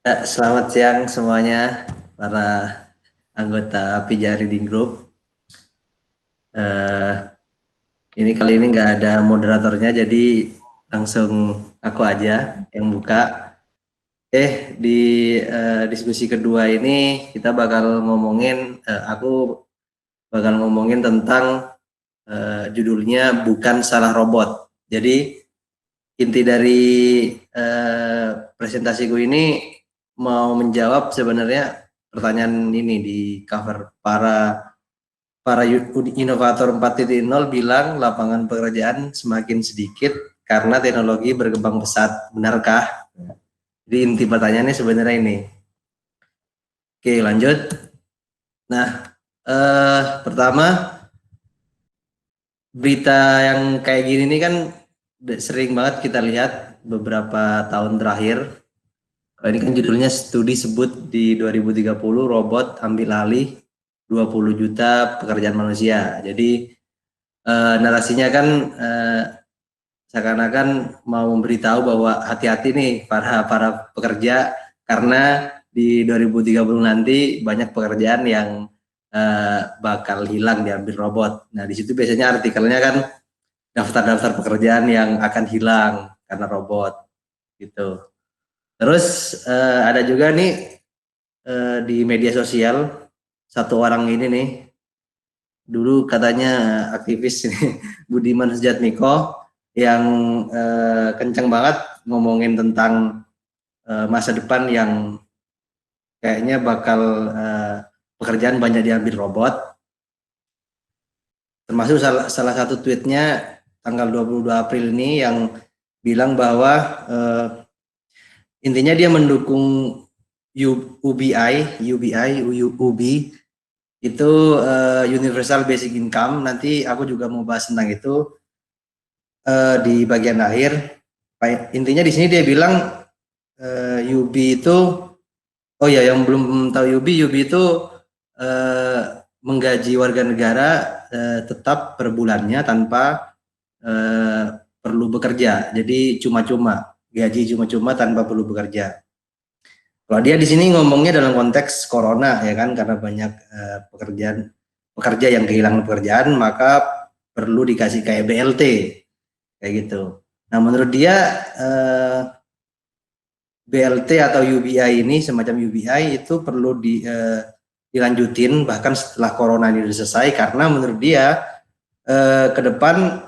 Selamat siang semuanya, para anggota Pija Reading Group. Eh, ini kali ini nggak ada moderatornya, jadi langsung aku aja yang buka. Di diskusi kedua ini kita bakal ngomongin, aku bakal ngomongin tentang judulnya Bukan Salah Robot. Jadi inti dari presentasiku ini mau menjawab sebenarnya pertanyaan ini di cover. Para inovator 4.0 bilang lapangan pekerjaan semakin sedikit karena teknologi berkembang pesat. Benarkah? Jadi inti pertanyaannya sebenarnya ini. Oke, lanjut. Nah, pertama, berita yang kayak gini nih kan sering banget kita lihat beberapa tahun terakhir. Ini kan judulnya studi sebut di 2030 robot ambil alih 20 juta pekerjaan manusia. Jadi narasinya kan seakan-akan mau memberitahu bahwa hati-hati nih para pekerja, karena di 2030 nanti banyak pekerjaan yang bakal hilang diambil robot. Nah, di situ biasanya artikelnya kan daftar-daftar pekerjaan yang akan hilang karena robot gitu. Terus ada juga nih di media sosial satu orang ini nih, dulu katanya aktivis ini Budiman Sujatmiko yang kencang banget ngomongin tentang masa depan yang kayaknya bakal pekerjaan banyak diambil robot. Termasuk salah satu tweetnya tanggal 22 April ini yang bilang bahwa intinya dia mendukung UBI itu Universal Basic Income. Nanti aku juga mau bahas tentang itu di bagian akhir. Intinya di sini dia bilang UBI itu, oh ya, yang belum tahu UBI itu menggaji warga negara tetap per bulannya tanpa perlu bekerja. Jadi cuma-cuma, gaji cuma-cuma tanpa perlu bekerja. Kalau dia di sini ngomongnya dalam konteks corona ya kan, karena banyak pekerja yang kehilangan pekerjaan, maka perlu dikasih kayak BLT kayak gitu. Nah, menurut dia BLT atau UBI ini, semacam UBI itu perlu dilanjutin bahkan setelah corona ini selesai, karena menurut dia ke depan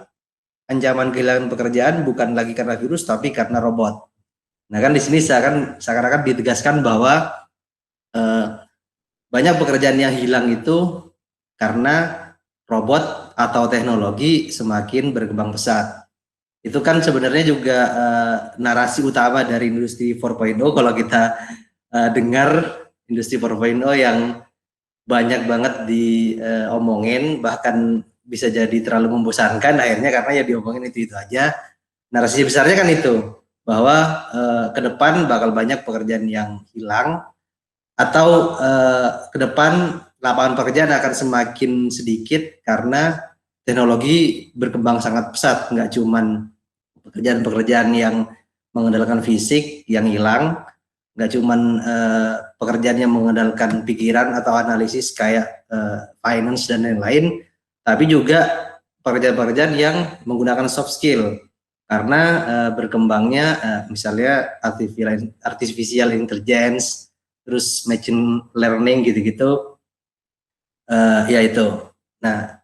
ancaman kehilangan pekerjaan bukan lagi karena virus tapi karena robot. Nah, kan di sini seakan-akan ditegaskan bahwa banyak pekerjaan yang hilang itu karena robot atau teknologi semakin berkembang pesat. Itu kan sebenarnya juga narasi utama dari industri 4.0. Kalau kita dengar industri 4.0 yang banyak banget diomongin, bahkan bisa jadi terlalu membosankan akhirnya karena ya diomongin itu aja. Narasi besarnya kan itu, bahwa ke depan bakal banyak pekerjaan yang hilang, atau ke depan lapangan pekerjaan akan semakin sedikit karena teknologi berkembang sangat pesat. Nggak cuman pekerjaan-pekerjaan yang mengandalkan fisik yang hilang, nggak cuman pekerjaan yang mengandalkan pikiran atau analisis kayak finance dan lain-lain, tapi juga pekerjaan-pekerjaan yang menggunakan soft skill, karena berkembangnya misalnya artificial intelligence, terus machine learning gitu-gitu, ya itu. Nah,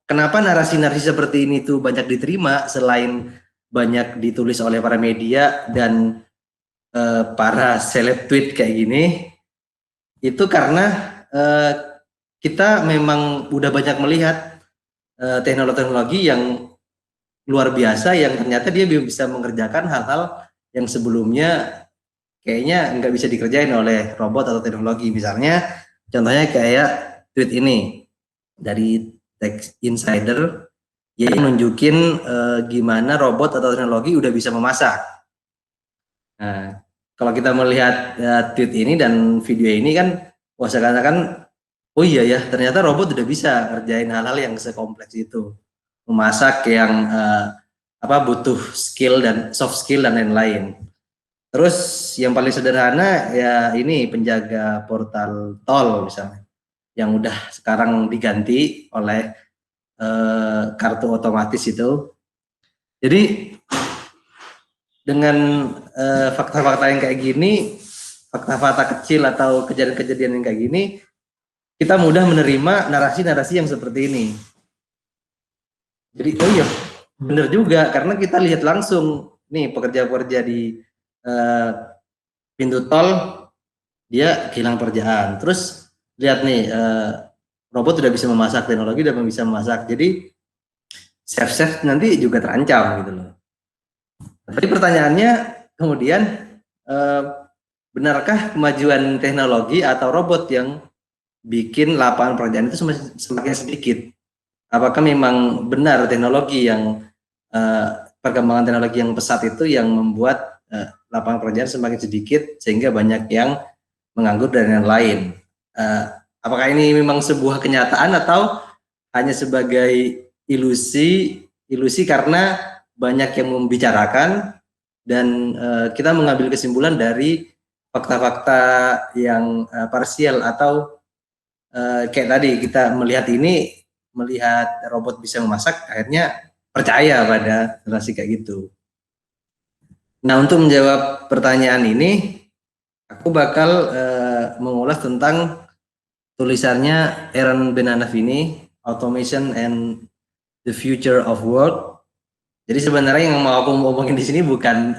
kenapa narasi-narasi seperti ini tuh banyak diterima selain banyak ditulis oleh para media dan para seleb tweet kayak gini? Itu karena kita memang udah banyak melihat teknologi-teknologi yang luar biasa yang ternyata dia bisa mengerjakan hal-hal yang sebelumnya kayaknya nggak bisa dikerjain oleh robot atau teknologi. Misalnya contohnya kayak tweet ini dari Tech Insider yang nunjukin gimana robot atau teknologi udah bisa memasak. Nah, kalau kita melihat tweet ini dan video ini kan, wah seakan-akan, oh iya ya, ternyata robot udah bisa ngerjain hal-hal yang sekompleks itu, memasak yang butuh skill dan soft skill dan lain-lain. Terus yang paling sederhana ya ini penjaga portal tol misalnya, yang udah sekarang diganti oleh kartu otomatis itu. Jadi dengan fakta-fakta yang kayak gini, fakta-fakta kecil atau kejadian-kejadian yang kayak gini, kita mudah menerima narasi-narasi yang seperti ini. Jadi oh iya benar juga, karena kita lihat langsung nih pekerja-pekerja di pintu tol dia kehilangan pekerjaan. Terus lihat nih robot sudah bisa memasak, teknologi sudah bisa memasak. Jadi chef-chef nanti juga terancam gitu loh. Tapi pertanyaannya kemudian benarkah kemajuan teknologi atau robot yang bikin lapangan pekerjaan itu semakin sedikit? Apakah memang benar teknologi yang perkembangan teknologi yang pesat itu yang membuat lapangan pekerjaan semakin sedikit sehingga banyak yang menganggur dan lain-lain? Apakah ini memang sebuah kenyataan atau hanya sebagai ilusi karena banyak yang membicarakan dan kita mengambil kesimpulan dari fakta-fakta yang parsial atau kayak tadi kita melihat robot bisa memasak, akhirnya percaya pada narasi kayak gitu. Nah, untuk menjawab pertanyaan ini, aku bakal mengulas tentang tulisannya Aaron Benanav ini, Automation and the Future of Work. Jadi sebenarnya yang mau aku ngomongin di sini bukan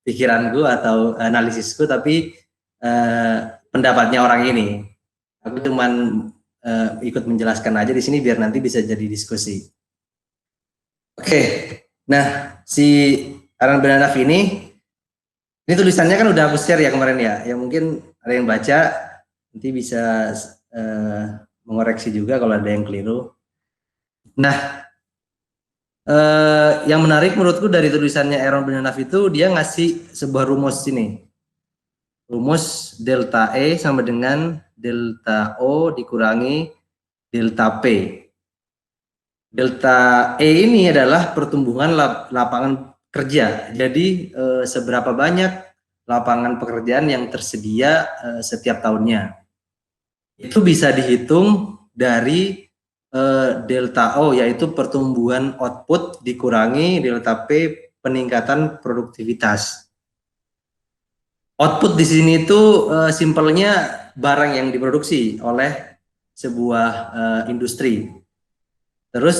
pikiranku atau analisisku, tapi pendapatnya orang ini. Aku cuman ikut menjelaskan aja di sini biar nanti bisa jadi diskusi. Oke, nah si Aaron Benanav ini tulisannya kan udah aku share ya kemarin ya. Ya mungkin ada yang baca, nanti bisa mengoreksi juga kalau ada yang keliru. Nah, yang menarik menurutku dari tulisannya Aaron Benanav itu dia ngasih sebuah rumus ini. Rumus delta E sama dengan delta O dikurangi delta P. Delta E ini adalah pertumbuhan lapangan kerja. Jadi seberapa banyak lapangan pekerjaan yang tersedia setiap tahunnya. Itu bisa dihitung dari delta O, yaitu pertumbuhan output dikurangi delta P, peningkatan produktivitas. Output di sini itu simpelnya barang yang diproduksi oleh sebuah industri. Terus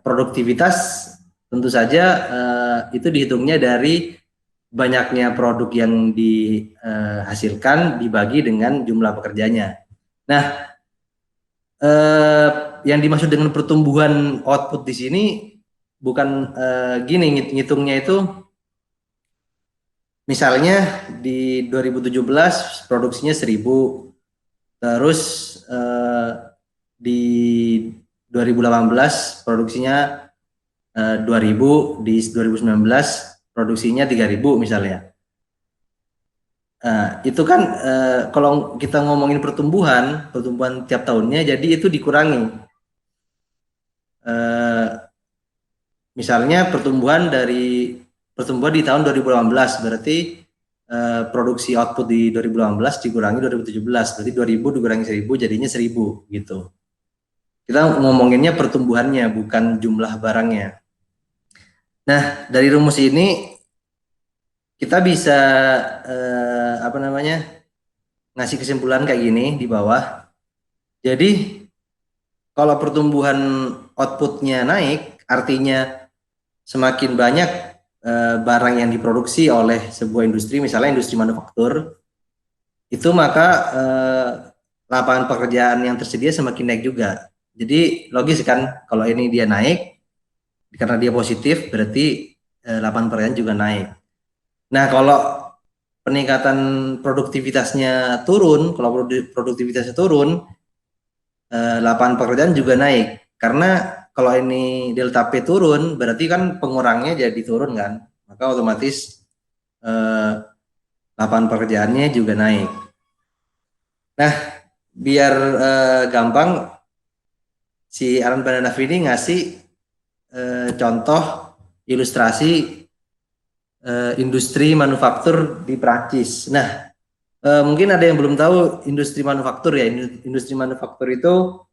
produktivitas tentu saja itu dihitungnya dari banyaknya produk yang dihasilkan dibagi dengan jumlah pekerjanya. Nah, yang dimaksud dengan pertumbuhan output di sini bukan gini ngitungnya itu, misalnya di 2017 produksinya 1000, terus di 2018 produksinya 2000, di 2019 produksinya 3000 misalnya. Itu kan kalau kita ngomongin pertumbuhan tiap tahunnya, jadi itu dikurangi. Misalnya pertumbuhan di tahun 2018 berarti produksi output di 2018 dikurangi 2017, berarti 2000 dikurangi 1000 jadinya 1000 gitu. Kita ngomonginnya pertumbuhannya bukan jumlah barangnya. Nah, dari rumus ini kita bisa ngasih kesimpulan kayak gini di bawah. Jadi kalau pertumbuhan outputnya naik, artinya semakin banyak barang yang diproduksi oleh sebuah industri, misalnya industri manufaktur, itu maka lapangan pekerjaan yang tersedia semakin naik juga. Jadi logis kan, kalau ini dia naik, karena dia positif, berarti lapangan pekerjaan juga naik. Nah, kalau peningkatan produktivitasnya turun, kalau produktivitasnya turun, lapangan pekerjaan juga naik. Karena kalau ini delta P turun, berarti kan pengurangnya jadi turun kan, maka otomatis lapangan pekerjaannya juga naik. Nah, biar gampang, si Aaron Benanav ini ngasih contoh ilustrasi industri manufaktur di Prancis. Nah, mungkin ada yang belum tahu industri manufaktur ya. Industri manufaktur itu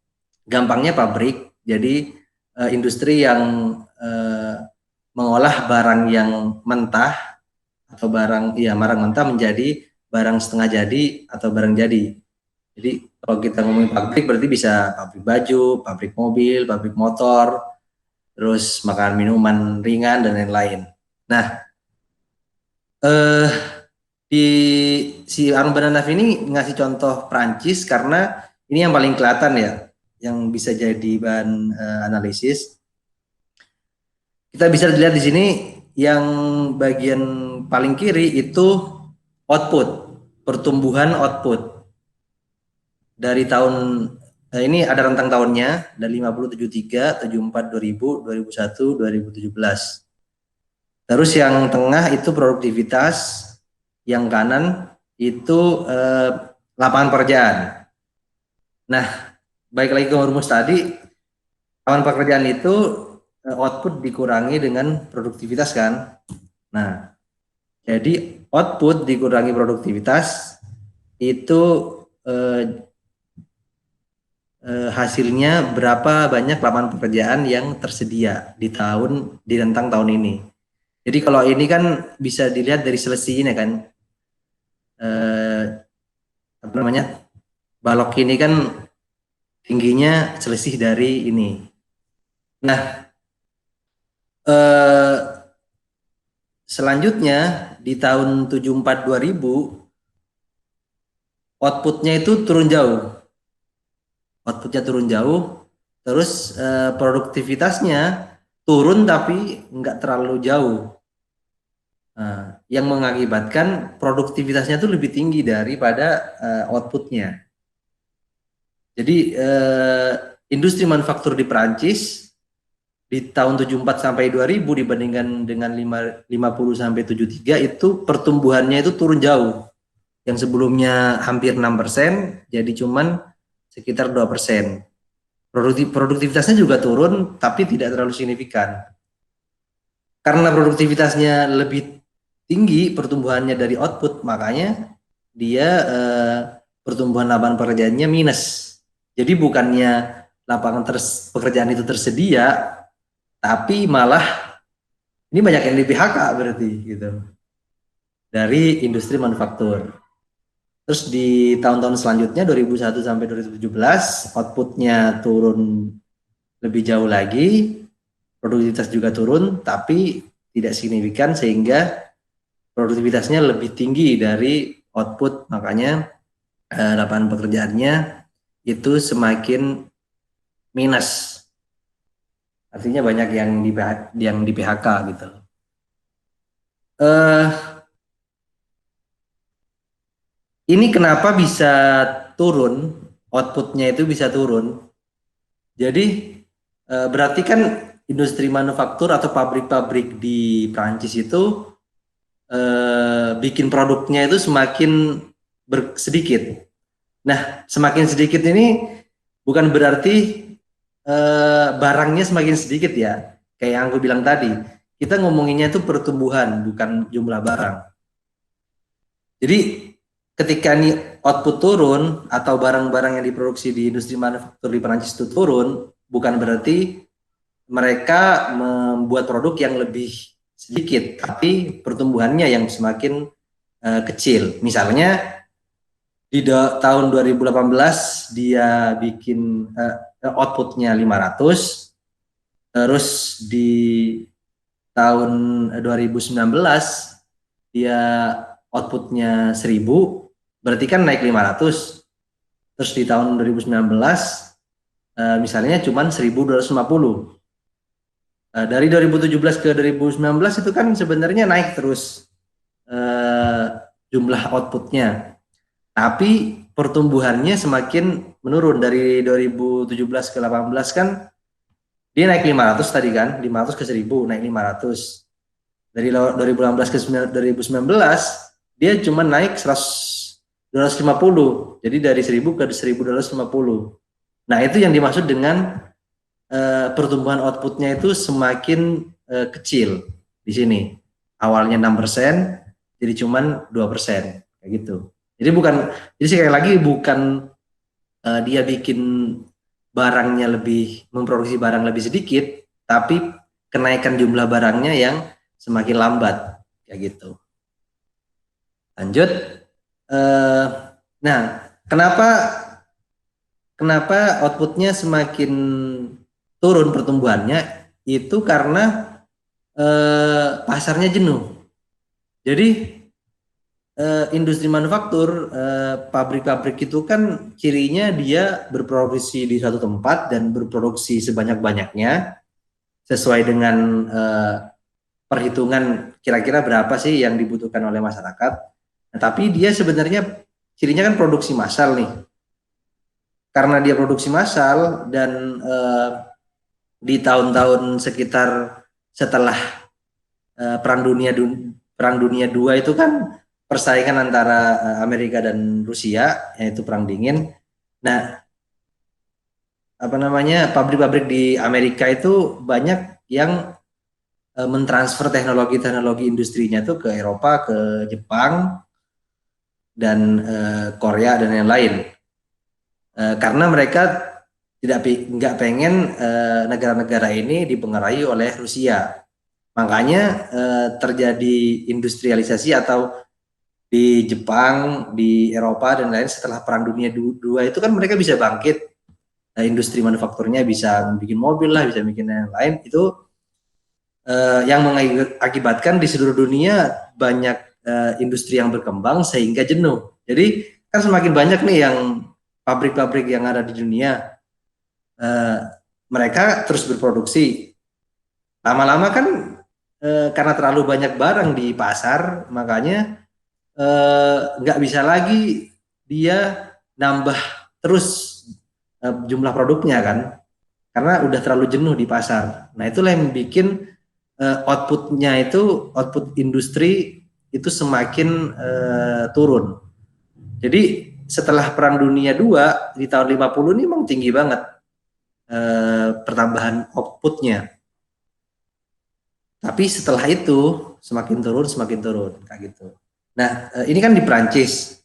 gampangnya pabrik. Jadi industri yang mengolah barang yang mentah atau barang mentah menjadi barang setengah jadi atau barang jadi. Jadi kalau kita ngomongin pabrik berarti bisa pabrik baju, pabrik mobil, pabrik motor, terus makanan minuman ringan dan lain-lain. Nah, di si Arun Bananaf ini ngasih contoh Prancis karena ini yang paling kelihatan ya, yang bisa jadi bahan analisis. Kita bisa lihat di sini yang bagian paling kiri itu output, pertumbuhan output dari tahun ini ada rentang tahunnya dari 5073, 74, 2000, 2001, 2017. Terus yang tengah itu produktivitas, yang kanan itu lapangan pekerjaan. Nah, baik lagi ke rumus tadi, lapangan pekerjaan itu output dikurangi dengan produktivitas kan. Nah, jadi output dikurangi produktivitas itu hasilnya berapa banyak lapangan pekerjaan yang tersedia di rentang tahun ini. Jadi kalau ini kan bisa dilihat dari selisih ini kan, apa namanya, balok ini kan tingginya selisih dari ini. Nah, selanjutnya di tahun 74-2000 outputnya itu turun jauh. Outputnya turun jauh, terus produktivitasnya turun tapi nggak terlalu jauh. Nah, yang mengakibatkan produktivitasnya itu lebih tinggi daripada outputnya. Jadi industri manufaktur di Perancis di tahun 74 sampai 2000 dibandingkan dengan 50 sampai 73 itu pertumbuhannya itu turun jauh. Yang sebelumnya hampir 6%, jadi cuman sekitar 2%. Produktivitasnya juga turun, tapi tidak terlalu signifikan. Karena produktivitasnya lebih tinggi pertumbuhannya dari output, makanya dia pertumbuhan lapangan pekerjaannya minus. Jadi bukannya lapangan pekerjaan itu tersedia, tapi malah ini banyak yang di PHK berarti gitu dari industri manufaktur. Terus di tahun-tahun selanjutnya 2001 sampai 2017 outputnya turun lebih jauh lagi, produktivitas juga turun tapi tidak signifikan sehingga produktivitasnya lebih tinggi dari output, makanya lapangan pekerjaannya itu semakin minus. Artinya banyak yang di PHK gitu. Ini kenapa bisa turun, outputnya itu bisa turun. Jadi berarti kan industri manufaktur atau pabrik-pabrik di Prancis itu bikin produknya itu semakin sedikit. Nah, semakin sedikit ini bukan berarti barangnya semakin sedikit ya. Kayak yang aku bilang tadi, kita ngomonginnya itu pertumbuhan, bukan jumlah barang. Jadi ketika ini output turun atau barang-barang yang diproduksi di industri manufaktur di Perancis itu turun, bukan berarti mereka membuat produk yang lebih sedikit, tapi pertumbuhannya yang semakin kecil. Misalnya di tahun 2018 dia bikin outputnya 500, terus di tahun 2019 dia outputnya 1000, berarti kan naik 500. Terus di tahun 2019 misalnya cuma 1250. Dari 2017 ke 2019 itu kan sebenarnya naik terus jumlah outputnya, tapi pertumbuhannya semakin menurun. Dari 2017 ke 18 kan dia naik 500 tadi kan, 500 ke 1000 naik 500. Dari 2018 ke 2019 dia cuma naik 250. Jadi dari 1000 ke 1250. Nah, itu yang dimaksud dengan pertumbuhan outputnya itu semakin kecil di sini. awalnya 6% jadi cuman 2% kayak gitu. Jadi jadi sekali lagi bukan dia bikin barangnya memproduksi barang lebih sedikit, tapi kenaikan jumlah barangnya yang semakin lambat kayak gitu. Lanjut. Eh, nah, kenapa outputnya semakin turun pertumbuhannya? Itu karena pasarnya jenuh. Jadi industri manufaktur, pabrik-pabrik itu kan cirinya dia berproduksi di suatu tempat dan berproduksi sebanyak-banyaknya sesuai dengan perhitungan kira-kira berapa sih yang dibutuhkan oleh masyarakat. Nah, tapi dia sebenarnya cirinya kan produksi massal nih. Karena dia produksi massal dan di tahun-tahun sekitar setelah Perang Dunia II itu kan persaingan antara Amerika dan Rusia, yaitu Perang Dingin. Nah, apa namanya, pabrik-pabrik di Amerika itu banyak yang mentransfer teknologi-teknologi industrinya tuh ke Eropa, ke Jepang, dan Korea dan yang lain. Karena mereka nggak pengen negara-negara ini dipengaruhi oleh Rusia. Makanya terjadi industrialisasi atau di Jepang, di Eropa dan lain setelah Perang Dunia II itu kan mereka bisa bangkit, industri manufakturnya bisa bikin mobil lah, bisa bikin yang lain, itu yang mengakibatkan di seluruh dunia banyak industri yang berkembang sehingga jenuh. Jadi kan semakin banyak nih yang pabrik-pabrik yang ada di dunia, mereka terus berproduksi. Lama-lama kan karena terlalu banyak barang di pasar, makanya nggak bisa lagi dia nambah terus jumlah produknya kan, karena udah terlalu jenuh di pasar. Nah, itulah yang bikin output industri itu semakin turun. Jadi setelah Perang Dunia II di tahun 50 ini memang tinggi banget pertambahan outputnya. Tapi setelah itu semakin turun kayak gitu. Nah, ini kan di Prancis.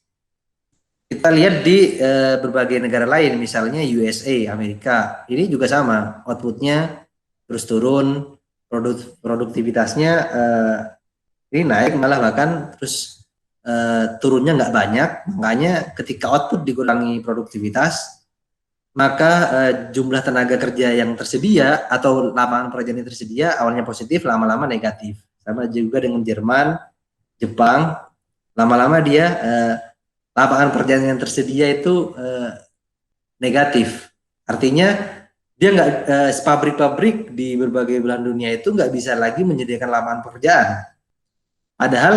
Kita lihat di berbagai negara lain, misalnya USA, Amerika, ini juga sama, outputnya terus turun, produktivitasnya ini naik malah bahkan terus turunnya nggak banyak. Makanya ketika output dikurangi produktivitas, maka jumlah tenaga kerja yang tersedia atau lapangan pekerjaan yang tersedia awalnya positif, lama-lama negatif. Sama juga dengan Jerman, Jepang, lama-lama dia lapangan pekerjaan yang tersedia itu negatif. Artinya dia nggak pabrik-pabrik di berbagai belahan dunia itu nggak bisa lagi menyediakan lapangan pekerjaan. Padahal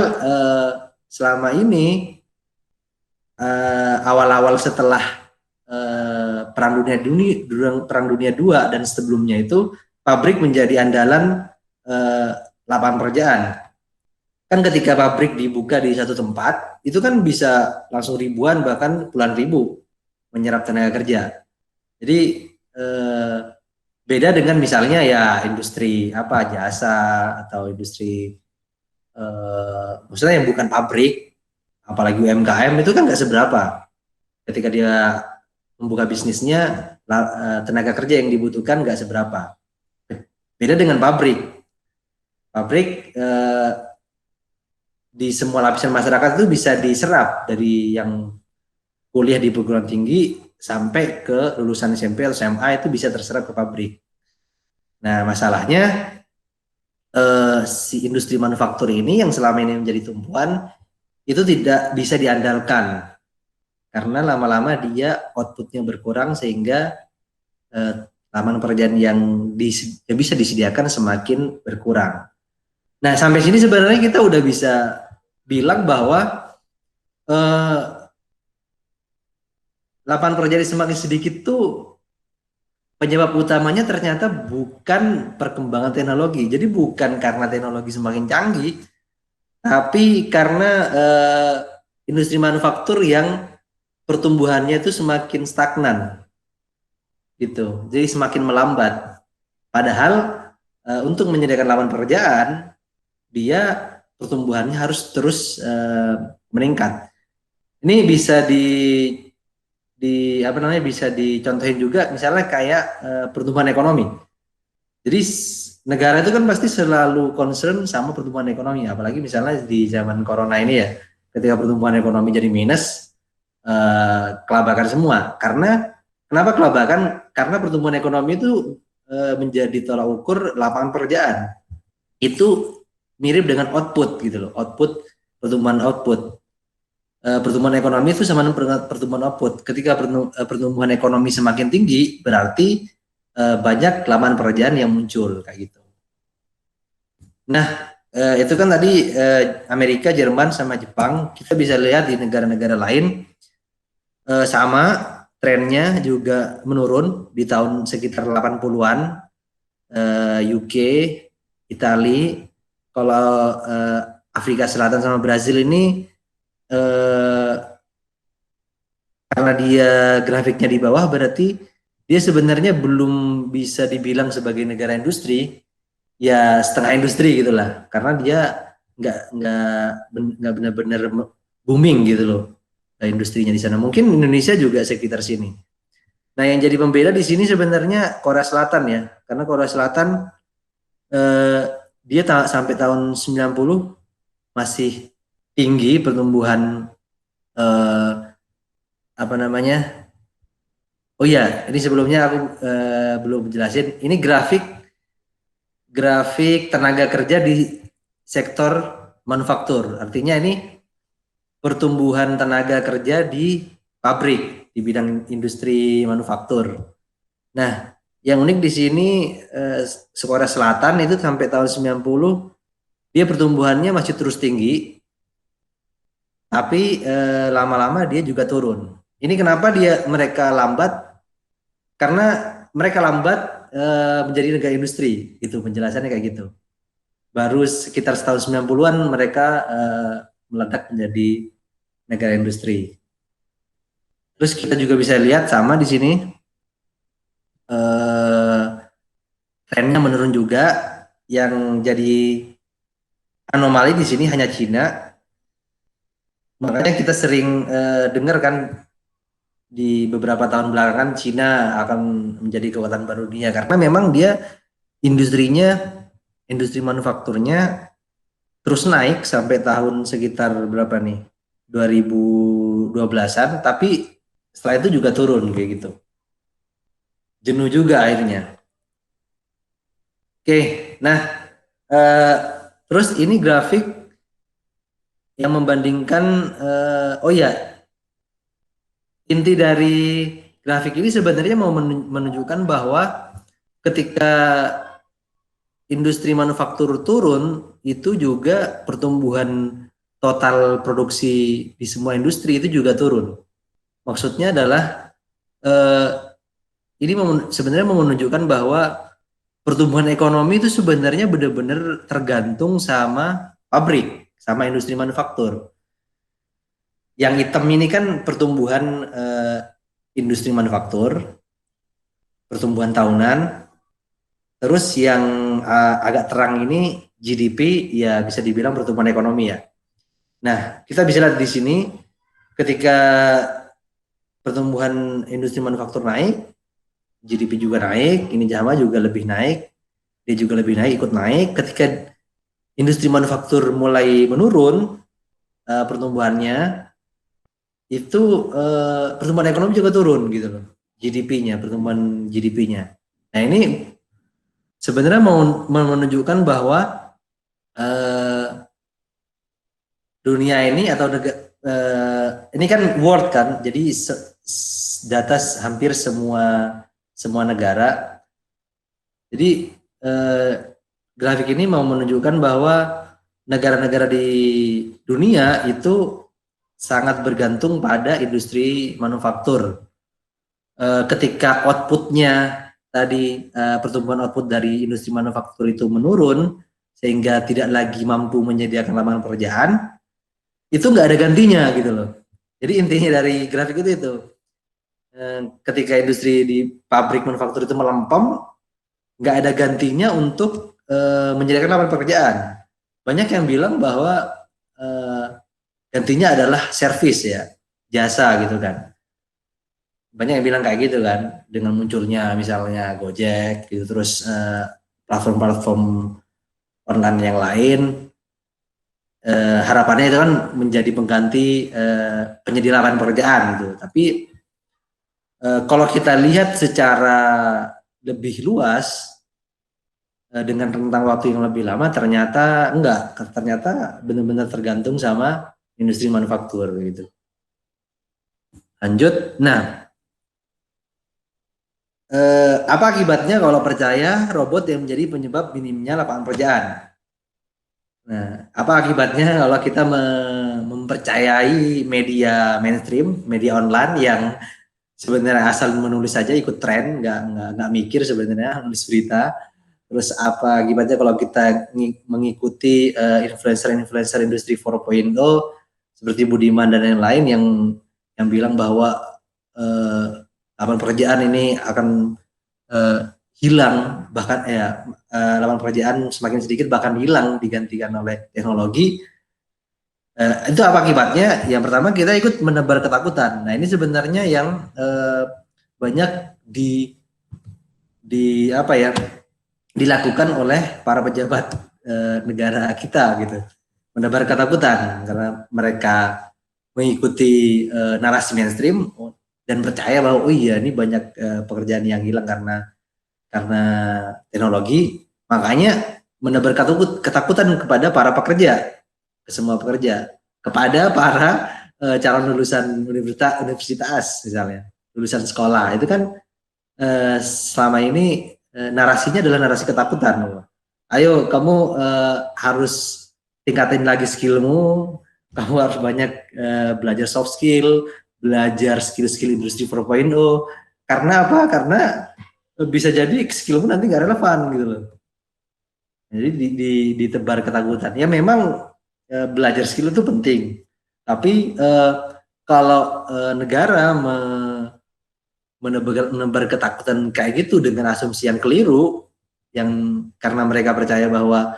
selama ini awal-awal setelah Perang Dunia II dan sebelumnya itu pabrik menjadi andalan lapangan pekerjaan. Kan ketika pabrik dibuka di satu tempat, itu kan bisa langsung ribuan bahkan puluhan ribu menyerap tenaga kerja. Jadi beda dengan misalnya ya industri jasa atau industri maksudnya yang bukan pabrik, apalagi UMKM itu kan nggak seberapa. Ketika dia membuka bisnisnya, tenaga kerja yang dibutuhkan nggak seberapa. Beda dengan pabrik. Pabrik di semua lapisan masyarakat itu bisa diserap, dari yang kuliah di perguruan tinggi sampai ke lulusan SMP atau SMA itu bisa terserap ke pabrik. Nah, masalahnya si industri manufaktur ini yang selama ini menjadi tumpuan itu tidak bisa diandalkan karena lama-lama dia outputnya berkurang sehingga lapangan pekerjaan yang bisa disediakan semakin berkurang. Nah, sampai sini sebenarnya kita udah bisa bilang bahwa lapangan pekerjaan semakin sedikit tuh penyebab utamanya ternyata bukan perkembangan teknologi. Jadi bukan karena teknologi semakin canggih, tapi karena industri manufaktur yang pertumbuhannya itu semakin stagnan, gitu. Jadi semakin melambat. Padahal untuk menyediakan lapangan pekerjaan, dia pertumbuhannya harus terus meningkat. Ini bisa di apa namanya, bisa dicontohin juga misalnya kayak pertumbuhan ekonomi. Jadi negara itu kan pasti selalu concern sama pertumbuhan ekonomi, apalagi misalnya di zaman corona ini ya, ketika pertumbuhan ekonomi jadi minus, kelabakan semua. Karena kenapa kelabakan? Karena pertumbuhan ekonomi itu menjadi tolak ukur lapangan pekerjaan. Itu mirip dengan output gitu loh, output, pertumbuhan output. Pertumbuhan ekonomi itu sama dengan pertumbuhan output. Ketika pertumbuhan ekonomi semakin tinggi, berarti banyak lapangan pekerjaan yang muncul kayak gitu. Nah, itu kan tadi Amerika, Jerman, sama Jepang. Kita bisa lihat di negara-negara lain sama, trennya juga menurun di tahun sekitar 80-an. UK, Italia, kalau Afrika Selatan sama Brazil ini karena dia grafiknya di bawah, berarti dia sebenarnya belum bisa dibilang sebagai negara industri, ya setengah industri gitulah, karena dia nggak benar-benar booming gitu loh industrinya di sana. Mungkin Indonesia juga sekitar sini. Nah, yang jadi pembeda di sini sebenarnya Korea Selatan ya, karena Korea Selatan dia sampai tahun 90 masih tinggi pertumbuhan apa namanya. Oh iya, ini sebelumnya aku belum jelasin. Ini grafik tenaga kerja di sektor manufaktur. Artinya ini pertumbuhan tenaga kerja di pabrik di bidang industri manufaktur. Nah, yang unik di sini Korea Selatan itu sampai tahun 90 dia pertumbuhannya masih terus tinggi, tapi lama-lama dia juga turun. Ini kenapa mereka lambat? Karena mereka lambat menjadi negara industri, itu penjelasannya kayak gitu. Baru sekitar tahun 90-an mereka meledak menjadi negara industri. Terus kita juga bisa lihat sama di sini trennya menurun juga. Yang jadi anomali di sini hanya Cina. Makanya kita sering dengar kan di beberapa tahun belakangan Cina akan menjadi kekuatan baru dunia, karena memang dia industrinya, industri manufakturnya terus naik sampai tahun sekitar berapa nih, 2012-an, tapi setelah itu juga turun kayak gitu. Jenuh juga akhirnya. Oke, nah terus ini grafik yang membandingkan oh ya, inti dari grafik ini sebenarnya mau menunjukkan bahwa ketika industri manufaktur turun, itu juga pertumbuhan total produksi di semua industri itu juga turun. Maksudnya adalah ini sebenarnya mau menunjukkan bahwa pertumbuhan ekonomi itu sebenarnya benar-benar tergantung sama pabrik, sama industri manufaktur. Yang hitam ini kan pertumbuhan industri manufaktur, pertumbuhan tahunan. Terus yang agak terang ini GDP, ya bisa dibilang pertumbuhan ekonomi ya. Nah, kita bisa lihat di sini ketika pertumbuhan industri manufaktur naik, GDP juga naik, ini Jama juga lebih naik, dia juga lebih naik, ikut naik. Ketika industri manufaktur mulai menurun pertumbuhannya, itu pertumbuhan ekonomi juga turun gitu loh, GDP-nya, pertumbuhan GDP-nya. Nah, ini sebenarnya mau menunjukkan bahwa dunia ini atau ini kan world kan, jadi data hampir semua negara. Jadi grafik ini mau menunjukkan bahwa negara-negara di dunia itu sangat bergantung pada industri manufaktur. Ketika outputnya tadi, pertumbuhan output dari industri manufaktur itu menurun sehingga tidak lagi mampu menyediakan lapangan pekerjaan, itu nggak ada gantinya gitu loh. Jadi intinya dari grafik itu ketika industri di pabrik manufaktur itu melempem, nggak ada gantinya untuk menyediakan lapangan pekerjaan. banyak yang bilang bahwa gantinya adalah service ya, jasa gitu kan. Banyak yang bilang kayak gitu kan, dengan munculnya misalnya Gojek gitu, terus platform-platform online yang lain, harapannya itu kan menjadi pengganti penyedia lapangan pekerjaan gitu. Tapi kalau kita lihat secara lebih luas, dengan rentang waktu yang lebih lama, ternyata enggak, ternyata benar-benar tergantung sama industri manufaktur gitu. Lanjut, nah apa akibatnya kalau percaya robot yang menjadi penyebab minimnya lapangan pekerjaan? Nah, apa akibatnya kalau kita mempercayai media mainstream, media online yang sebenarnya asal menulis saja ikut tren, nggak mikir sebenarnya nulis berita. Terus apa akibatnya kalau kita mengikuti influencer-influencer industri 4.0 seperti Budiman dan lain-lain yang bilang bahwa lapangan pekerjaan ini akan hilang, bahkan lapangan pekerjaan semakin sedikit bahkan hilang digantikan oleh teknologi. Itu apa akibatnya? Yang pertama kita ikut menebar ketakutan. Nah ini sebenarnya yang banyak di apa ya dilakukan oleh para pejabat negara kita gitu, menebar ketakutan karena mereka mengikuti narasi mainstream dan percaya bahwa oh iya ini banyak pekerjaan yang hilang karena teknologi, makanya menebar ketakutan kepada para pekerja, ke semua pekerja, kepada para calon lulusan universitas misalnya, lulusan sekolah itu kan selama ini narasinya adalah narasi ketakutan. Ayo kamu harus tingkatin lagi skillmu, kamu harus banyak belajar soft skill, belajar skill-skill industri 4.0. Karena apa? Karena bisa jadi skillmu nanti nggak relevan gitu loh. Jadi ditebar ketakutan. Ya memang belajar skill itu penting, tapi kalau negara menebar ketakutan kayak gitu dengan asumsi yang keliru, yang karena mereka percaya bahwa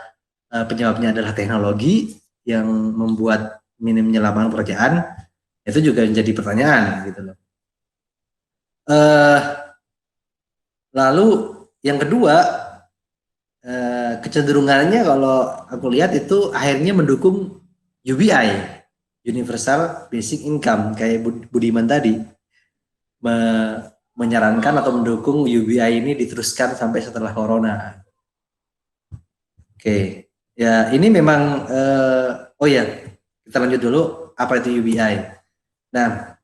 penyebabnya adalah teknologi yang membuat minimnya lapangan pekerjaan, itu juga menjadi pertanyaan gitu loh. Lalu yang kedua, kecenderungannya kalau aku lihat itu akhirnya mendukung UBI, Universal Basic Income, kayak Budiman tadi menyarankan atau mendukung UBI ini diteruskan sampai setelah corona. Oke, ya ini memang oh ya kita lanjut dulu apa itu UBI. Nah,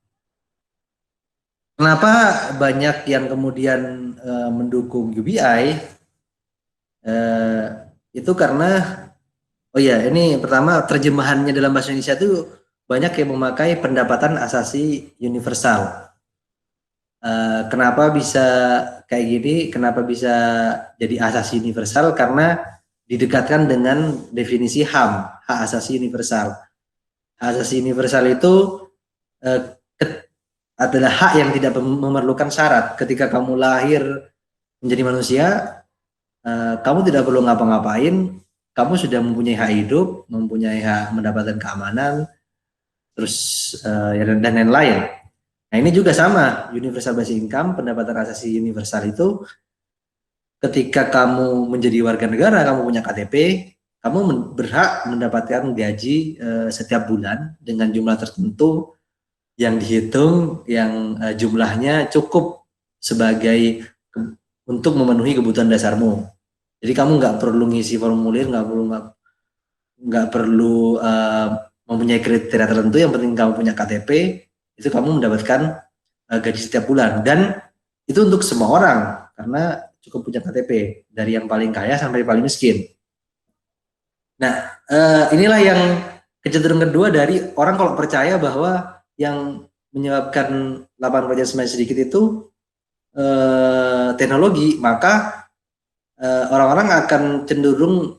kenapa banyak yang kemudian mendukung UBI? Itu karena oh ya ini pertama terjemahannya dalam bahasa Indonesia itu banyak yang memakai pendapatan asasi universal. Kenapa bisa kayak gini? Kenapa bisa jadi asasi universal? Karena didekatkan dengan definisi HAM, hak asasi universal. Hak asasi universal itu adalah hak yang tidak memerlukan syarat. Ketika kamu lahir menjadi manusia, kamu tidak perlu ngapa-ngapain, kamu sudah mempunyai hak hidup, mempunyai hak mendapatkan keamanan, terus dan lain-lain. Nah ini juga sama, universal basic income, pendapatan asasi universal itu ketika kamu menjadi warga negara, kamu punya KTP, kamu berhak mendapatkan gaji setiap bulan dengan jumlah tertentu yang dihitung, yang jumlahnya cukup sebagai untuk memenuhi kebutuhan dasarmu. Jadi kamu nggak perlu ngisi formulir, nggak perlu mempunyai kriteria tertentu, yang penting kamu punya KTP, itu kamu mendapatkan gaji setiap bulan, dan itu untuk semua orang karena cukup punya KTP, dari yang paling kaya sampai paling miskin. Nah inilah yang kecenderungan kedua dari orang kalau percaya bahwa yang menyebabkan lapangan pekerjaan semakin sedikit itu teknologi, maka orang-orang akan cenderung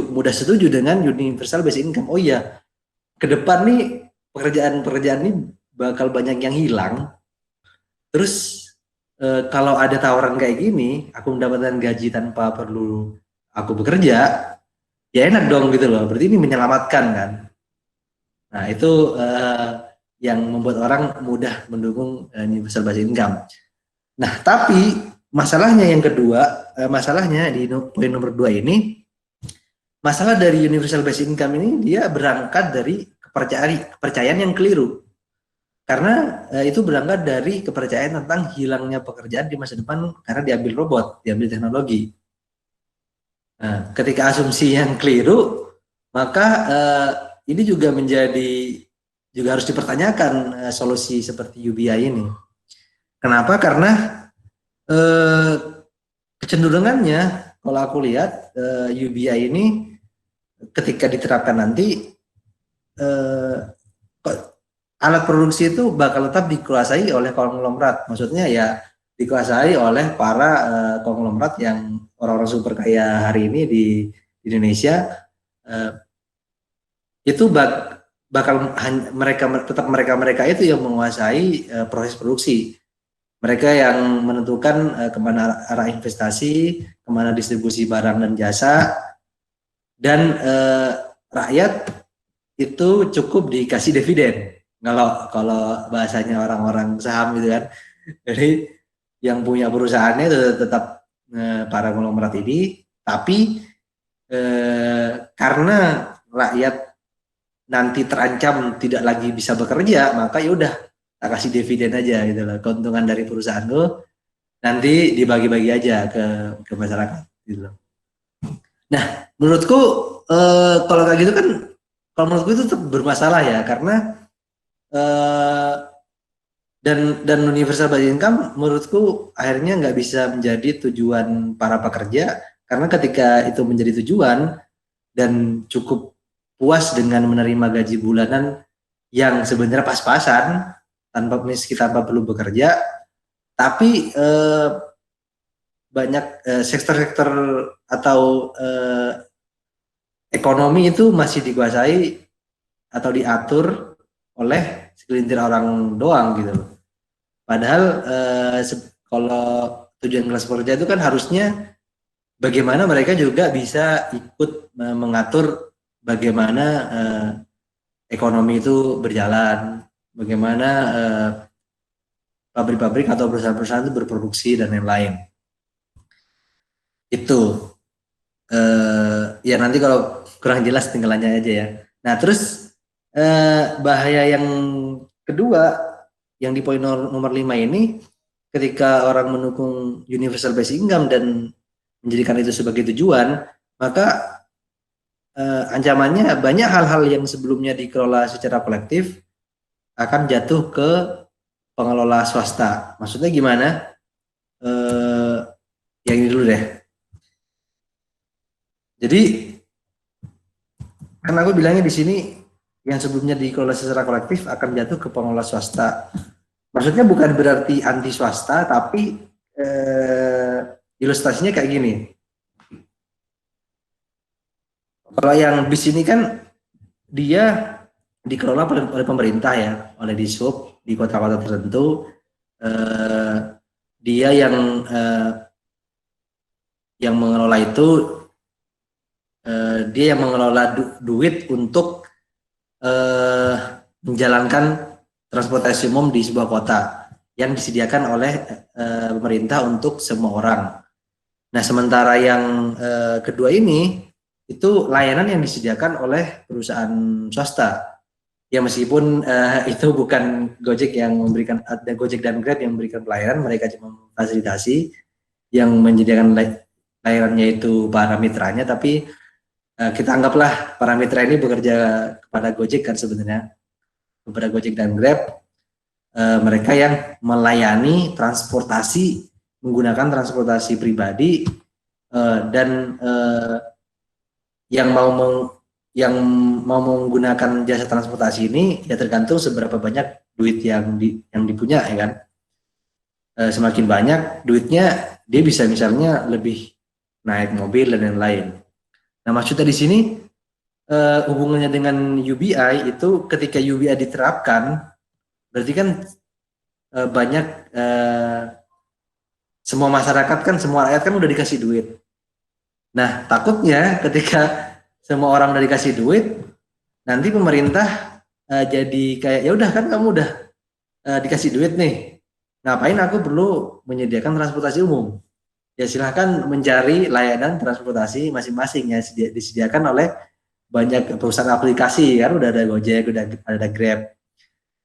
mudah setuju dengan universal basic income. Oh iya, ke depan nih pekerjaan-pekerjaan ini bakal banyak yang hilang. Terus kalau ada tawaran kayak gini, aku mendapatkan gaji tanpa perlu aku bekerja, ya enak dong gitu loh. Berarti ini menyelamatkan kan. Nah itu yang membuat orang mudah mendukung universal basic income. Nah tapi masalahnya yang kedua, masalahnya di poin nomor 2 ini, masalah dari universal basic income ini dia berangkat dari kepercayaan yang keliru. Karena itu berangkat dari kepercayaan tentang hilangnya pekerjaan di masa depan karena diambil robot, diambil teknologi. Nah, ketika asumsi yang keliru, maka ini juga harus dipertanyakan solusi seperti UBI ini. Kenapa? Karena kecenderungannya, kalau aku lihat UBI ini ketika diterapkan nanti, alat produksi itu bakal tetap dikuasai oleh konglomerat. Maksudnya ya dikuasai oleh para konglomerat yang orang-orang super kaya hari ini di Indonesia. Itu bakal tetap mereka itu yang menguasai proses produksi. Mereka yang menentukan kemana arah investasi, kemana distribusi barang dan jasa, dan rakyat itu cukup dikasih dividen. Kalau bahasanya orang-orang saham gitu kan. Jadi yang punya perusahaannya tetap para konglomerat ini, tapi karena rakyat nanti terancam tidak lagi bisa bekerja, maka ya udah tak kasih dividen aja gitu loh. Keuntungan dari perusahaan lo nanti dibagi-bagi aja ke masyarakat gitu loh. Nah, menurutku kalau kayak gitu kan, kalau menurutku itu tetap bermasalah ya, karena dan universal basic income menurutku akhirnya nggak bisa menjadi tujuan para pekerja, karena ketika itu menjadi tujuan dan cukup puas dengan menerima gaji bulanan yang sebenarnya pas-pasan tanpa perlu bekerja, tapi banyak sektor-sektor atau ekonomi itu masih dikuasai atau diatur oleh segelintir orang doang gitu loh. Padahal kalau tujuan kelas pekerja itu kan harusnya bagaimana mereka juga bisa ikut mengatur bagaimana ekonomi itu berjalan, bagaimana pabrik-pabrik atau perusahaan-perusahaan itu berproduksi dan lain-lain. Itu ya nanti kalau kurang jelas tinggal nanya aja ya. Nah terus bahaya yang kedua yang di poin nomor 5 ini, ketika orang mendukung universal basic income dan menjadikan itu sebagai tujuan, maka ancamannya banyak hal-hal yang sebelumnya dikelola secara kolektif akan jatuh ke pengelola swasta. Maksudnya gimana? Yang ini dulu deh. Jadi kan aku bilangnya di sini yang sebelumnya dikelola secara kolektif akan jatuh ke pengelola swasta. Maksudnya bukan berarti anti swasta, tapi ilustrasinya kayak gini. Kalau yang bis ini kan dia dikelola oleh pemerintah ya, oleh Dishub di kota-kota tertentu. Dia yang mengelola itu, dia yang mengelola duit untuk menjalankan transportasi umum di sebuah kota yang disediakan oleh pemerintah untuk semua orang. Nah, sementara yang kedua ini itu layanan yang disediakan oleh perusahaan swasta. Ya meskipun itu bukan Gojek yang memberikan, ada Gojek dan Grab yang memberikan pelayanan, mereka cuma memfasilitasi, yang menyediakan layanannya itu para mitranya, tapi kita anggaplah para mitra ini bekerja kepada Gojek kan sebenarnya, kepada Gojek dan Grab, mereka yang melayani transportasi menggunakan transportasi pribadi, dan yang mau menggunakan jasa transportasi ini ya tergantung seberapa banyak duit yang dipunya ya kan. Semakin banyak duitnya, dia bisa misalnya lebih naik mobil dan lain-lain. Nah maksudnya di sini hubungannya dengan UBI itu, ketika UBI diterapkan berarti kan banyak semua masyarakat kan, semua rakyat kan udah dikasih duit. Nah takutnya ketika semua orang udah dikasih duit, nanti pemerintah jadi kayak ya udah kan kamu udah dikasih duit nih, ngapain aku perlu menyediakan transportasi umum? Ya silahkan mencari layanan transportasi masing-masing yang disediakan oleh banyak perusahaan aplikasi, kan udah ada Gojek, udah ada Grab.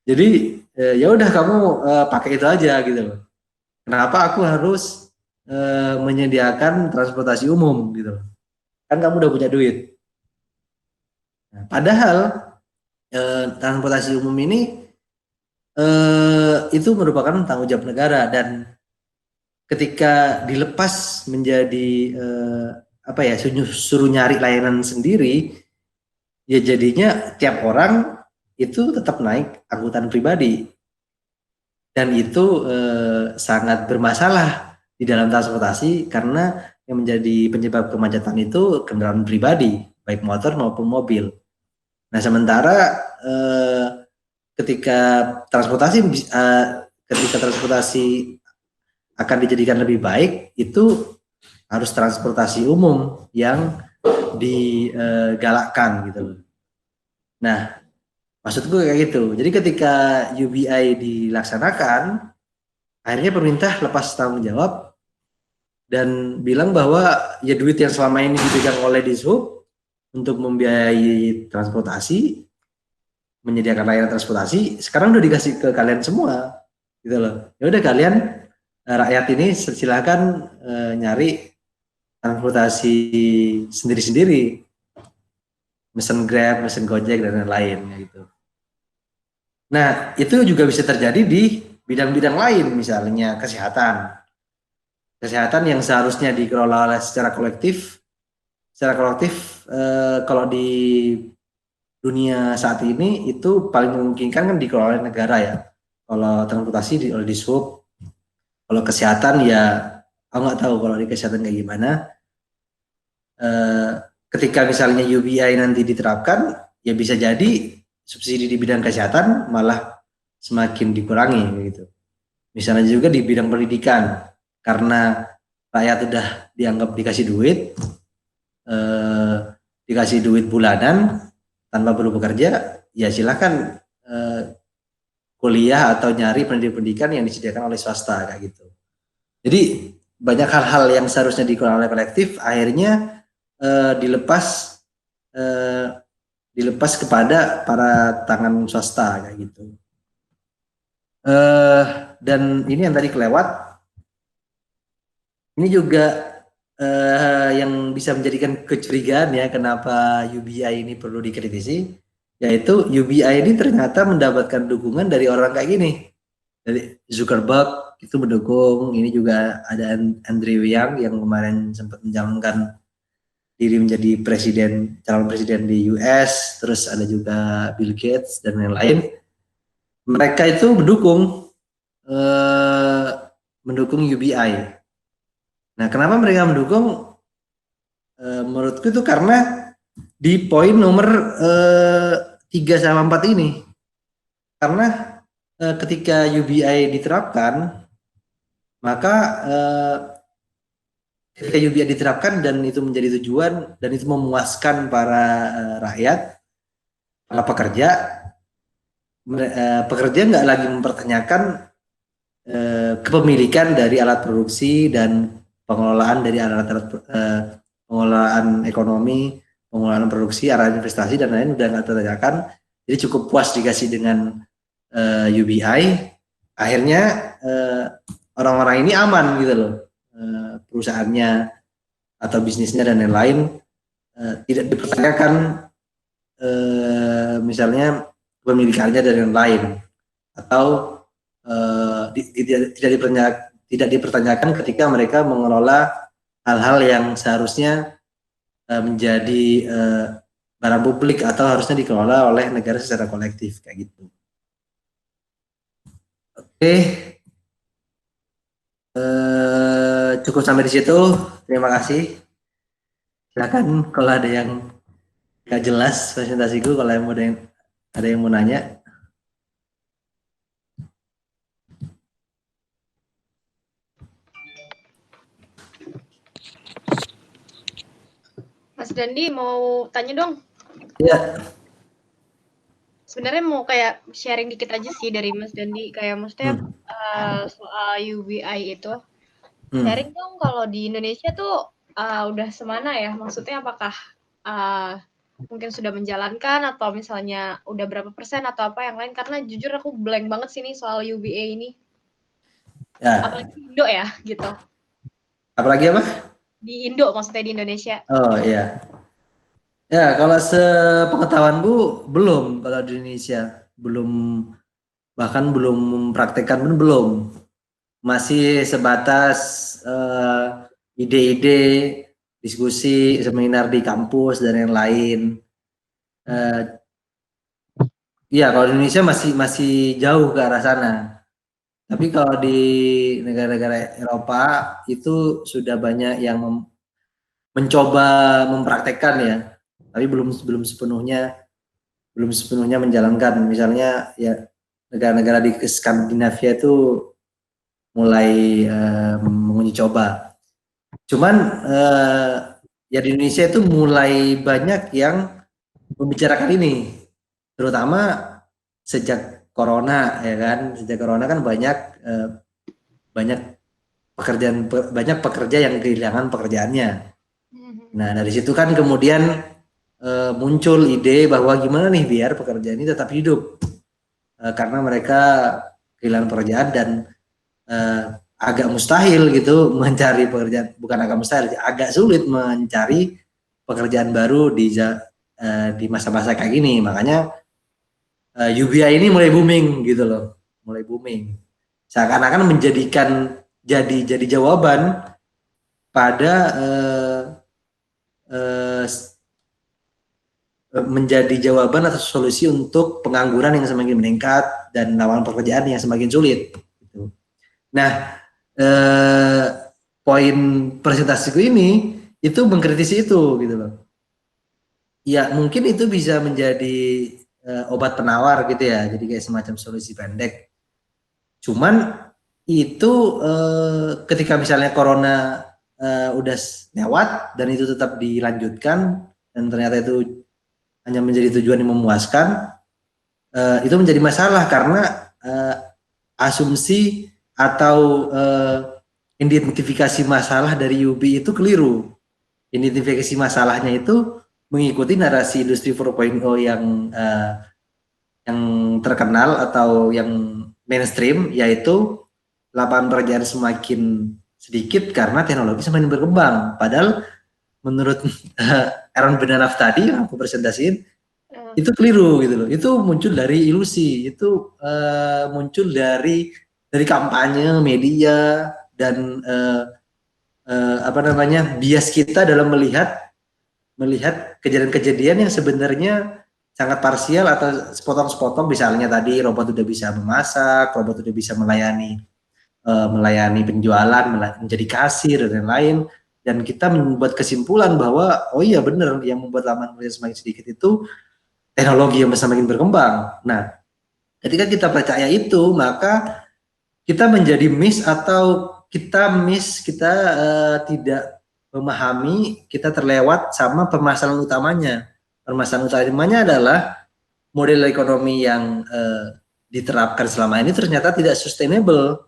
Jadi ya udah kamu pakai itu aja gitu loh. Kenapa aku harus menyediakan transportasi umum gitu loh? Kan kamu udah punya duit. Nah, padahal transportasi umum ini itu merupakan tanggung jawab negara, dan ketika dilepas menjadi apa ya, suruh nyari layanan sendiri, ya jadinya tiap orang itu tetap naik angkutan pribadi, dan itu sangat bermasalah di dalam transportasi karena yang menjadi penyebab kemacetan itu kendaraan pribadi baik motor maupun mobil. Nah sementara eh, ketika transportasi ketika transportasi akan dijadikan lebih baik, itu harus transportasi umum yang digalakkan gitu loh. Nah, maksudku kayak gitu. Jadi ketika UBI dilaksanakan, akhirnya pemerintah lepas tanggung jawab dan bilang bahwa ya duit yang selama ini dipegang oleh Dishub untuk membiayai transportasi, menyediakan layanan transportasi, sekarang udah dikasih ke kalian semua, gitu loh. Ya udah kalian rakyat ini silakan nyari transportasi sendiri-sendiri, mesen Grab, mesen Gojek dan lain-lain gitu. Nah, itu juga bisa terjadi di bidang-bidang lain, misalnya kesehatan. Kesehatan yang seharusnya dikelola oleh secara kolektif kalau di dunia saat ini itu paling memungkinkan kan dikelola oleh negara ya. Kalau transportasi oleh Dishub, kalau kesehatan ya aku nggak tahu kalau di kesehatan kayak gimana. Eh, Ketika misalnya UBI nanti diterapkan, ya bisa jadi subsidi di bidang kesehatan malah semakin dikurangi gitu. Misalnya juga di bidang pendidikan, karena rakyat udah dianggap dikasih duit, eh, dikasih duit bulanan tanpa perlu bekerja, ya silakan kuliah atau nyari pendidikan yang disediakan oleh swasta kayak gitu. Jadi banyak hal-hal yang seharusnya dikelola oleh kolektif akhirnya dilepas eh, dilepas kepada para tangan swasta kayak gitu. Eh, dan ini yang tadi kelewat, ini juga yang bisa menjadikan kecurigaan ya kenapa UBI ini perlu dikritisi, yaitu UBI ini ternyata mendapatkan dukungan dari orang kayak gini, dari Zuckerberg itu mendukung, ini juga ada Andrew Yang yang kemarin sempat mencalonkan diri menjadi calon presiden di US, terus ada juga Bill Gates dan lain-lain. Mereka itu eh, mendukung UBI. Nah, kenapa mereka mendukung? Menurutku itu karena di poin nomor 3 sama 4 ini. Karena ketika UBI diterapkan, maka ketika UBI diterapkan dan itu menjadi tujuan dan itu memuaskan para rakyat, para pekerja, pekerja nggak lagi mempertanyakan kepemilikan dari alat produksi dan pengelolaan dari alat-alat pengelolaan ekonomi, pengelolaan produksi, arah investasi dan lain udah nggak tertanyakan. Jadi cukup puas dikasih dengan UBI. Akhirnya orang-orang ini aman gitu loh, perusahaannya atau bisnisnya dan lain-lain tidak dipertanyakan misalnya kepemilikannya dan lain-lain, atau tidak dipertanyakan ketika mereka mengelola hal-hal yang seharusnya menjadi barang publik atau harusnya dikelola oleh negara secara kolektif kayak gitu. Oke, cukup sampai di situ. Terima kasih. Silakan kalau ada yang nggak jelas presentasiku, kalau ada yang mau nanya. Mas Dandi mau tanya dong. Ya. Sebenarnya mau kayak sharing dikit aja sih dari Mas Dandi. Kayak maksudnya Hmm. soal UBI itu. Hmm. Sharing dong kalau di Indonesia tuh udah semana ya? Maksudnya apakah uh, mungkin sudah menjalankan atau misalnya udah berapa persen atau apa yang lain? Karena jujur aku blank banget sih nih soal UBA ini. Ya. Apalagi di Indo ya gitu. Apalagi apa? Di Indo maksudnya di Indonesia. Oh iya. Ya, kalau sepengetahuanku belum kalau di Indonesia belum, bahkan belum mempraktekkan pun belum. Masih sebatas ide-ide, diskusi, seminar di kampus dan yang lain. Eh, Iya, kalau di Indonesia masih masih jauh ke arah sana. Tapi kalau di negara-negara Eropa itu sudah banyak yang mencoba mempraktekkan ya, tapi belum sepenuhnya menjalankan. Misalnya ya negara-negara di Skandinavia itu mulai menguji coba. Cuman ya di Indonesia itu mulai banyak yang membicarakan ini, terutama sejak corona ya kan. Sejak corona kan banyak banyak pekerja yang kehilangan pekerjaannya. Nah dari situ kan kemudian muncul ide bahwa gimana nih biar pekerja ini tetap hidup, karena mereka kehilangan pekerjaan dan agak mustahil gitu mencari pekerjaan, bukan agak mustahil, agak sulit mencari pekerjaan baru di masa-masa kayak gini. Makanya UBI ini mulai booming gitu loh, mulai booming. Seakan-akan jadi jawaban pada eh, menjadi jawaban atau solusi untuk pengangguran yang semakin meningkat dan lapangan pekerjaan yang semakin sulit. Gitu. Nah, poin presentasiku ini itu mengkritisi itu gitu loh. Ya mungkin itu bisa menjadi obat penawar gitu ya, jadi kayak semacam solusi pendek. Cuman itu ketika misalnya corona udah lewat dan itu tetap dilanjutkan dan ternyata itu hanya menjadi tujuan yang memuaskan, itu menjadi masalah karena asumsi atau identifikasi masalah dari UB itu keliru. Identifikasi masalahnya itu mengikuti narasi industri 4.0 yang terkenal atau yang mainstream, yaitu lapangan pekerjaan semakin sedikit karena teknologi semakin berkembang. Padahal menurut Aaron Benanaf tadi yang aku presentasiin itu keliru gitu loh. Itu muncul dari ilusi, itu muncul dari kampanye media dan apa namanya bias kita dalam melihat kejadian-kejadian yang sebenarnya sangat parsial atau sepotong-sepotong. Misalnya tadi robot udah bisa memasak, robot udah bisa melayani penjualan, menjadi kasir dan lain-lain. Dan kita membuat kesimpulan bahwa oh iya benar, yang membuat lapangan kerja semakin sedikit itu teknologi yang semakin berkembang. Nah, ketika kita percaya itu, maka kita menjadi kita tidak memahami, kita terlewat sama permasalahan utamanya. Permasalahan utamanya adalah model ekonomi yang diterapkan selama ini ternyata tidak sustainable,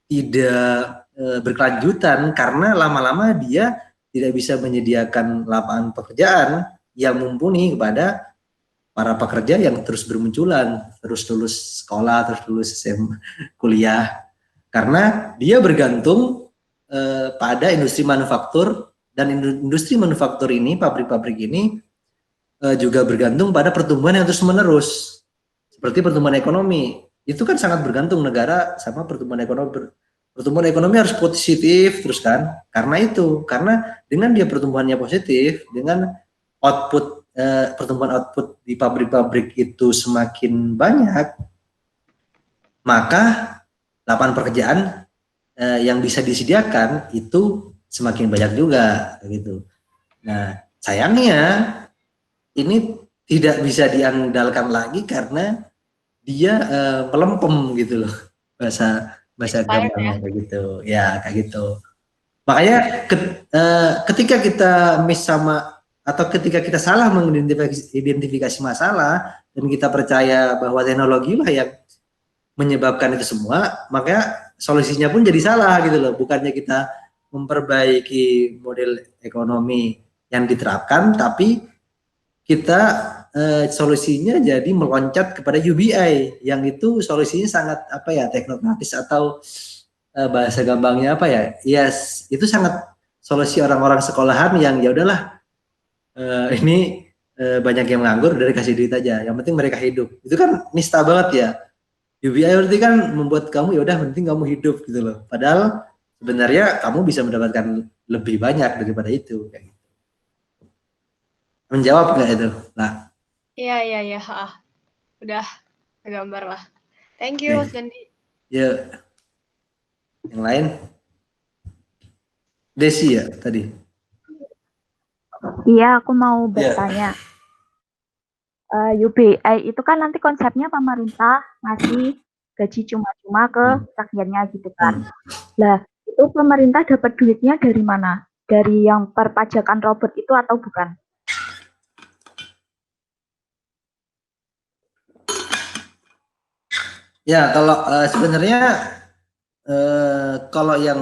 tidak berkelanjutan karena lama-lama dia tidak bisa menyediakan lapangan pekerjaan yang mumpuni kepada para pekerja yang terus bermunculan, terus lulus sekolah, terus lulus SMA, kuliah, karena dia bergantung pada industri manufaktur, dan industri manufaktur ini, pabrik-pabrik ini juga bergantung pada pertumbuhan yang terus menerus, seperti pertumbuhan ekonomi. Itu kan sangat bergantung negara sama pertumbuhan ekonomi. Pertumbuhan ekonomi harus positif terus kan, karena dengan dia pertumbuhannya positif, dengan pertumbuhan output di pabrik-pabrik itu semakin banyak, maka lapangan pekerjaan yang bisa disediakan itu semakin banyak juga gitu. Nah, sayangnya ini tidak bisa diandalkan lagi karena dia melempem gitu loh, bahasa bahasa Expired ya. gampangnya kayak gitu. Ya, kayak gitu. Makanya ketika kita miss sama atau ketika kita salah mengidentifikasi masalah dan kita percaya bahwa teknologi lah yang menyebabkan itu semua, maka solusinya pun jadi salah gitu loh. Bukannya kita memperbaiki model ekonomi yang diterapkan, tapi kita solusinya jadi meloncat kepada UBI yang itu solusinya sangat apa ya, teknokratis atau bahasa gampangnya apa ya? Yes, itu sangat solusi orang-orang sekolahan yang ya udahlah, ini banyak yang nganggur dari kasih duit aja, yang penting mereka hidup. Itu kan nista banget ya. UBI berarti kan membuat kamu ya udah penting kamu hidup gitu loh. Padahal sebenarnya kamu bisa mendapatkan lebih banyak daripada itu. Kayak gitu. Menjawab nggak itu? Nah, Iya, iya, iya. Udah kegambar lah. Thank you, Mas Gandhi. ya yang lain. Desi ya tadi. Iya, aku mau Ya. bertanya. UBI itu kan nanti konsepnya pemerintah ngasih gaji cuma-cuma ke rakyatnya gitu kan. Lah, itu pemerintah dapat duitnya dari mana? Dari yang perpajakan robot itu atau bukan? Ya, kalau sebenarnya kalau yang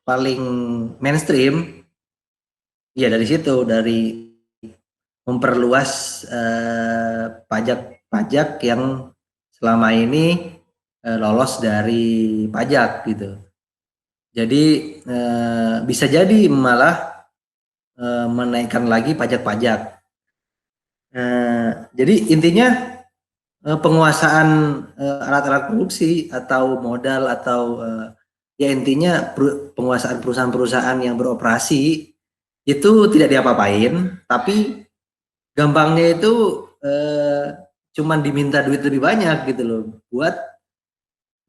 paling mainstream ya dari situ, dari memperluas pajak-pajak yang selama ini lolos dari pajak gitu. Jadi bisa jadi malah menaikkan lagi pajak-pajak. Jadi intinya penguasaan alat-alat produksi atau modal atau ya intinya penguasaan perusahaan-perusahaan yang beroperasi itu tidak diapa-apain, tapi gampangnya itu cuman diminta duit lebih banyak gitu loh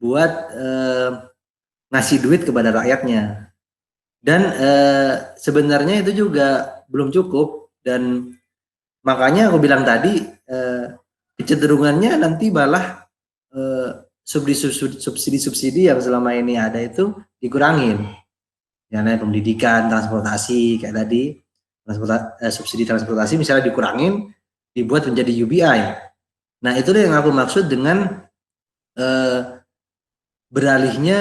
buat ngasih duit kepada rakyatnya. Dan sebenarnya itu juga belum cukup, dan makanya aku bilang tadi kecenderungannya nanti malah subsidi-subsidi yang selama ini ada itu dikurangin. Ya, pendidikan, transportasi kayak tadi, subsidi transportasi misalnya dikurangin, dibuat menjadi UBI. Nah, itu yang aku maksud dengan beralihnya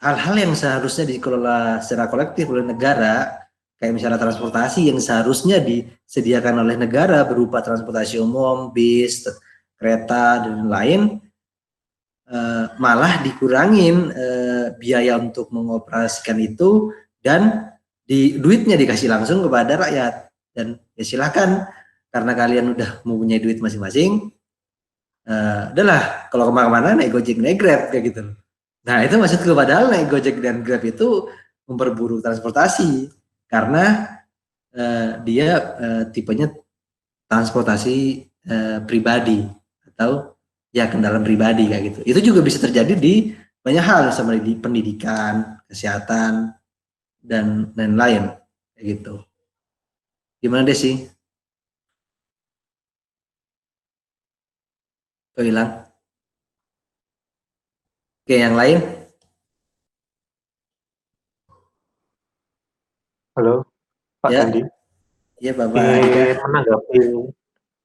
hal-hal yang seharusnya dikelola secara kolektif oleh negara, kayak misalnya transportasi yang seharusnya disediakan oleh negara berupa transportasi umum, bis, kereta, dan lain, malah dikurangin biaya untuk mengoperasikan itu, dan duitnya dikasih langsung kepada rakyat. Dan ya silahkan, karena kalian udah mempunyai duit masing-masing, udahlah kalau kemana-mana naik Gojek, naik Grab kayak gitu. Nah, itu maksudku, padahal naik Gojek dan Grab itu memperburuk transportasi karena dia tipenya transportasi pribadi atau ya kendaraan pribadi kayak gitu. Itu juga bisa terjadi di banyak hal, sama di pendidikan, kesehatan, dan lain-lain kayak gitu. Gimana deh sih? Kau hilang? Oke, yang lain? Halo, Pak Ya. Gandhi. Iya, Bapak Andika.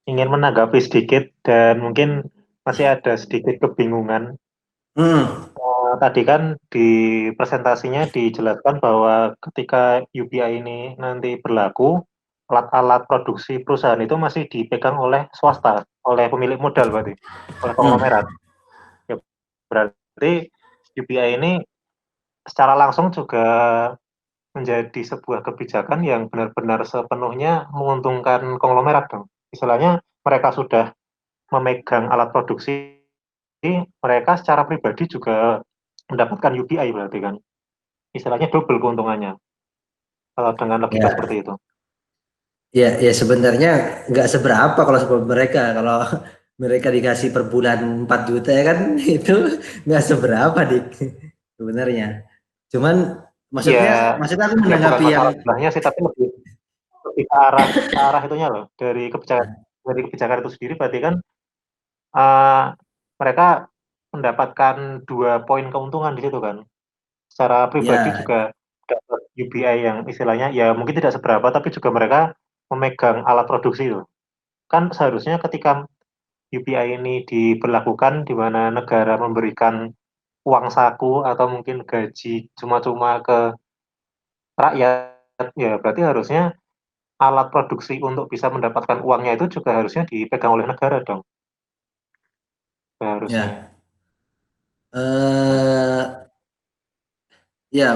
Ingin menanggapi sedikit, dan mungkin masih ada sedikit kebingungan. Tadi kan di presentasinya dijelaskan bahwa ketika UBI ini nanti berlaku, alat-alat produksi perusahaan itu masih dipegang oleh swasta, oleh pemilik modal berarti, oleh konglomerat. Ya, berarti UBI ini secara langsung juga menjadi sebuah kebijakan yang benar-benar sepenuhnya menguntungkan konglomerat dong. Istilahnya mereka sudah memegang alat produksi, mereka secara pribadi juga mendapatkan UBI berarti kan. Istilahnya double keuntungannya. Kalau dengan logika seperti itu. Ya sebenarnya nggak seberapa kalau mereka. Kalau mereka dikasih per bulan 4 juta ya kan, itu nggak seberapa dik sebenarnya. Cuman maksudnya aku menanggapi yang sebelahnya sih, tapi lebih ke arah itunya loh, dari kebijakan itu sendiri berarti kan mereka mendapatkan 2 poin keuntungan di situ kan. Secara pribadi juga dapat UBI yang istilahnya ya mungkin tidak seberapa, tapi juga mereka memegang alat produksi itu. Kan seharusnya ketika UBI ini diberlakukan di mana negara memberikan uang saku atau mungkin gaji cuma-cuma ke rakyat, ya berarti harusnya alat produksi untuk bisa mendapatkan uangnya itu juga harusnya dipegang oleh negara dong. Seharusnya. Ya. Eh ya,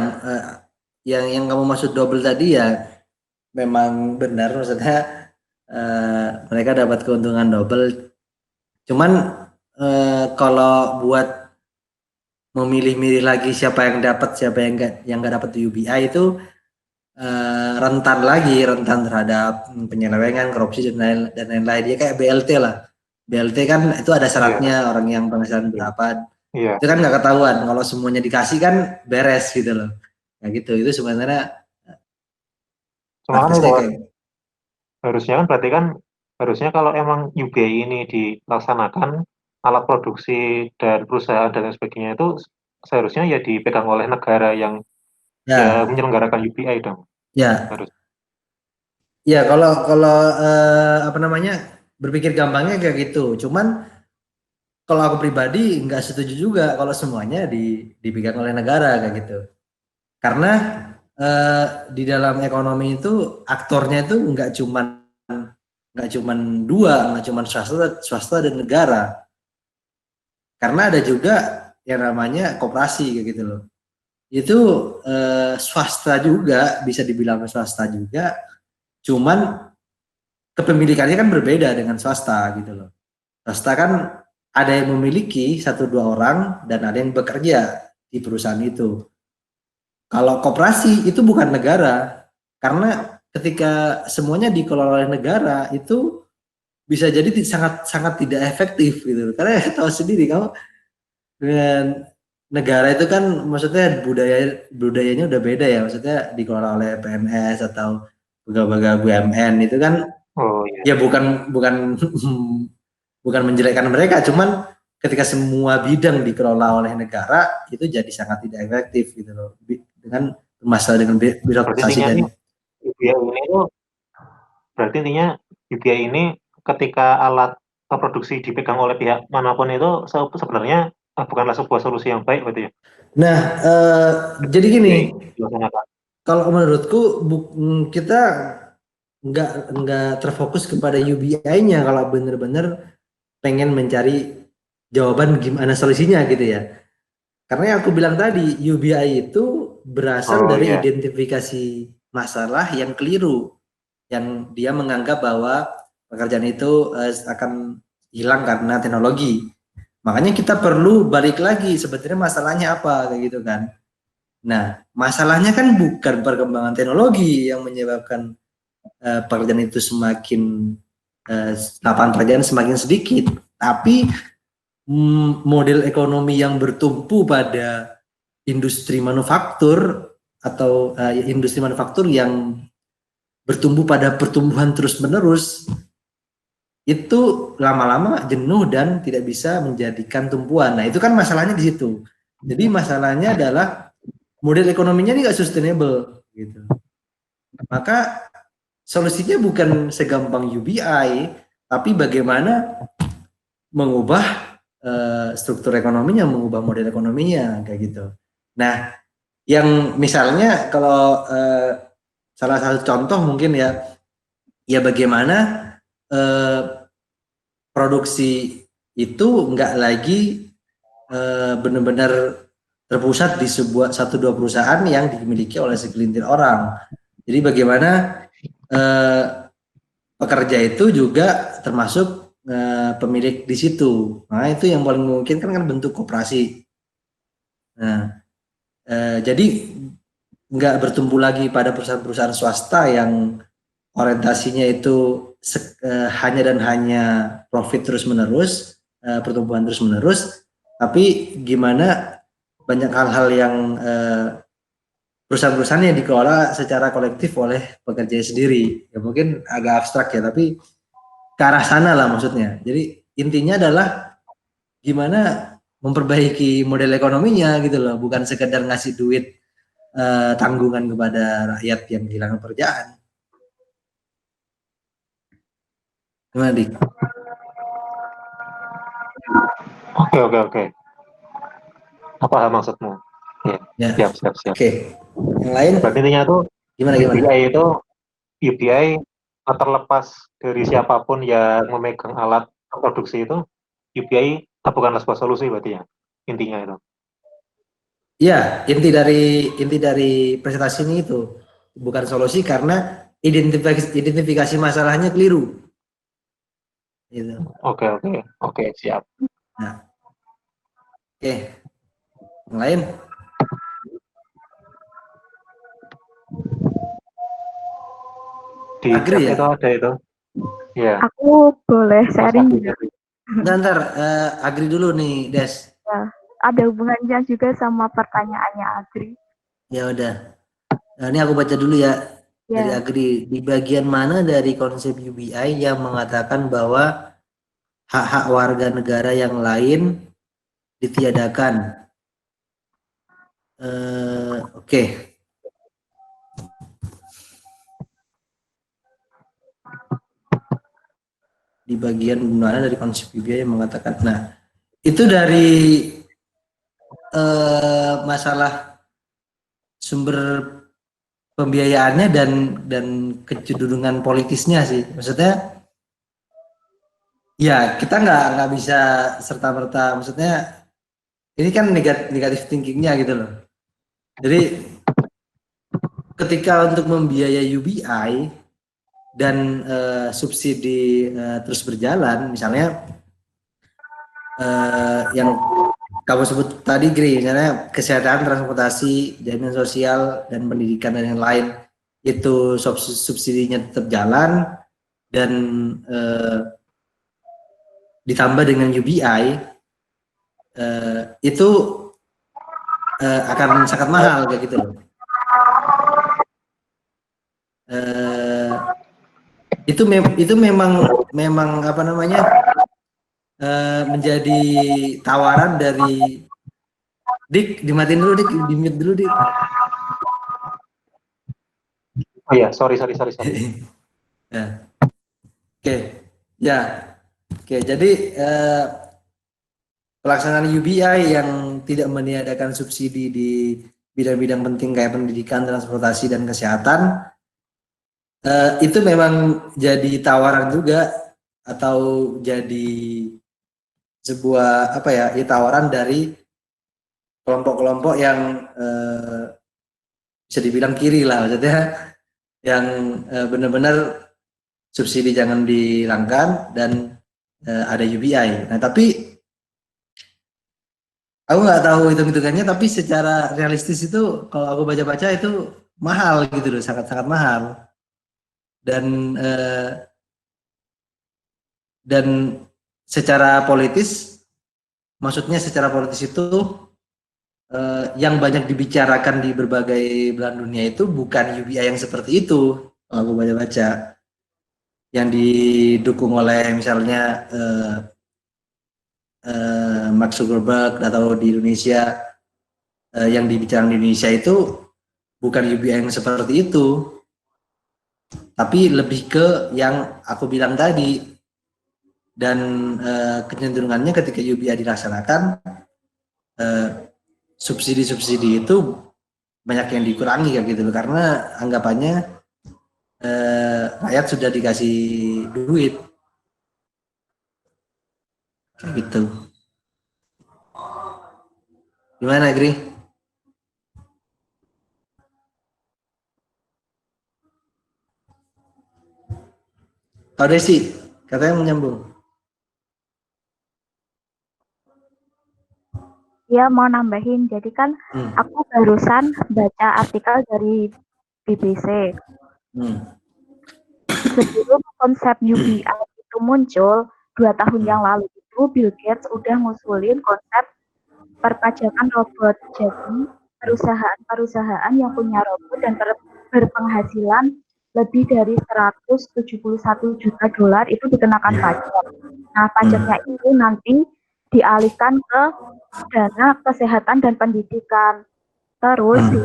yang kamu maksud double tadi ya memang benar, maksudnya mereka dapat keuntungan double. Cuman kalau buat memilih-milih lagi siapa yang dapat, siapa yang nggak dapat UBI itu rentan terhadap penyelewengan, korupsi dan lain-lain. Dia kayak BLT lah. BLT kan itu ada syaratnya, orang yang penghasilan berapa. Itu kan nggak ketahuan. Kalau semuanya dikasih kan beres gitu loh. Ya gitu. Itu sebenarnya harusnya kan berarti kan harusnya kalau emang UBI ini dilaksanakan, alat produksi dan perusahaan dan sebagainya itu seharusnya ya dipegang oleh negara yang ya menyelenggarakan UBI dong. Ya. Harus. Ya kalau apa namanya, berpikir gampangnya kayak gitu. Cuman kalau aku pribadi nggak setuju juga kalau semuanya dipegang oleh negara kayak gitu. Karena di dalam ekonomi itu aktornya itu nggak cuman dua, nggak cuman swasta dan negara. Karena ada juga yang namanya koperasi kayak gitu loh. Itu swasta juga, bisa dibilang swasta juga, cuman kepemilikannya kan berbeda dengan swasta gitu loh. Swasta kan ada yang memiliki 1-2 orang dan ada yang bekerja di perusahaan itu. Kalau koperasi itu bukan negara, karena ketika semuanya dikelola oleh negara itu bisa jadi sangat tidak efektif gitu. Karena tahu sendiri kamu, dengan negara itu kan maksudnya budayanya udah beda ya, maksudnya dikelola oleh PNS atau pegawai BUMN itu kan ya bukan bukan menjelekkan mereka, cuman ketika semua bidang dikelola oleh negara itu jadi sangat tidak efektif gitu loh, dengan masalah dengan birokrasi dan UBI ini itu berarti intinya UBI ini ketika alat produksi dipegang oleh pihak manapun itu sebenarnya bukanlah sebuah solusi yang baik berarti ya. Nah, jadi gini, kalau menurutku kita nggak terfokus kepada UBI-nya kalau benar-benar pengen mencari jawaban gimana solusinya gitu ya. Karena yang aku bilang tadi, UBI itu berasal dari identifikasi masalah yang keliru, yang dia menganggap bahwa pekerjaan itu akan hilang karena teknologi. Makanya kita perlu balik lagi sebetulnya masalahnya apa kayak gitu kan. Nah, masalahnya kan bukan perkembangan teknologi yang menyebabkan pekerjaan itu semakin lapangan pekerjaan semakin sedikit, tapi model ekonomi yang bertumpu pada industri manufaktur atau industri manufaktur yang bertumbuh pada pertumbuhan terus-menerus itu lama-lama jenuh dan tidak bisa menjadikan tumpuan. Nah, itu kan masalahnya di situ. Jadi masalahnya adalah model ekonominya ini nggak sustainable gitu. Maka solusinya bukan segampang UBI, tapi bagaimana mengubah struktur ekonominya, mengubah model ekonominya kayak gitu. Nah, yang misalnya kalau salah satu contoh mungkin ya bagaimana produksi itu nggak lagi benar-benar terpusat di 1-2 perusahaan yang dimiliki oleh segelintir orang. Jadi bagaimana pekerja itu juga termasuk pemilik di situ. Nah, itu yang paling mungkin kan bentuk koperasi. Nah, jadi nggak bertumbuh lagi pada perusahaan-perusahaan swasta yang orientasinya itu hanya dan hanya profit terus-menerus, pertumbuhan terus-menerus, tapi gimana banyak hal-hal yang perusahaan-perusahaan yang dikelola secara kolektif oleh pekerja sendiri. Ya mungkin agak abstrak ya, tapi ke arah sana lah maksudnya. Jadi intinya adalah gimana memperbaiki model ekonominya gitu loh, bukan sekedar ngasih duit tanggungan kepada rakyat yang kehilangan pekerjaan. Gimana, Dik? Oke. Apa maksudmu? Ya. Siap. Oke. Yang lain? Berarti intinya tuh Gimana? UBI terlepas dari siapapun yang memegang alat produksi itu, UBI bukanlah sebuah solusi berarti ya, intinya itu. Ya, inti dari presentasi ini itu bukan solusi karena identifikasi masalahnya keliru. Gitu. Oke, siap. Nah, oke. Yang lain? Di Agri chat ya? itu ada itu. Ya. Aku boleh sharing juga. Ntar Agri dulu nih, Des. Ya, ada hubungannya juga sama pertanyaannya Agri. Ya udah. Nah, ini aku baca dulu ya dari Ya, Agri. Di bagian mana dari konsep UBI yang mengatakan bahwa hak-hak warga negara yang lain ditiadakan? Oke. Di bagian mana dari konsep UBI yang mengatakan, nah itu dari masalah sumber pembiayaannya dan kecenderungan politisnya sih, maksudnya ya kita nggak bisa serta merta, maksudnya ini kan negatif thinkingnya gitu loh. Jadi ketika untuk membiayai UBI dan subsidi terus berjalan, misalnya yang kamu sebut tadi, Gri, misalnya kesehatan, transportasi, jaminan sosial, dan pendidikan dan yang lain, itu subsidinya tetap jalan dan ditambah dengan UBI, itu akan sangat mahal kayak gitu loh. Itu memang apa namanya, menjadi tawaran dari Dik. Dimatiin dulu, Dik, di mute dulu, Dik. Oh ya, sorry. Ya. Oke, ya, oke. Jadi pelaksanaan UBI yang tidak meniadakan subsidi di bidang-bidang penting kayak pendidikan, transportasi, dan kesehatan, itu memang jadi tawaran juga atau jadi sebuah apa ya, tawaran dari kelompok-kelompok yang bisa dibilang kiri lah, maksudnya yang benar-benar subsidi jangan dihilangkan dan ada UBI. Nah, tapi aku nggak tahu hitung-hitungannya, tapi secara realistis itu kalau aku baca-baca itu mahal gitu loh, sangat-sangat mahal. Dan secara politis, maksudnya secara politis itu yang banyak dibicarakan di berbagai belahan dunia itu bukan UBI yang seperti itu kalau aku baca-baca, yang didukung oleh misalnya Mark Zuckerberg, atau di Indonesia yang dibicarakan di Indonesia itu bukan UBI yang seperti itu, tapi lebih ke yang aku bilang tadi. Dan kecenderungannya ketika UBI dilaksanakan, subsidi-subsidi itu banyak yang dikurangi kayak gitu loh, karena anggapannya rakyat sudah dikasih duit kayak gitu. Gimana, Gri? Kau Desi, katanya menyambung. Ya, mau nambahin. Jadi kan aku barusan baca artikel dari BBC. Sebelum konsep UBI itu muncul 2 tahun yang lalu itu, Bill Gates udah ngusulin konsep perpajakan robot. Jadi perusahaan-perusahaan yang punya robot dan berpenghasilan lebih dari 171 juta dolar itu dikenakan pajak. Nah, pajaknya itu nanti dialihkan ke dana kesehatan dan pendidikan. Terus si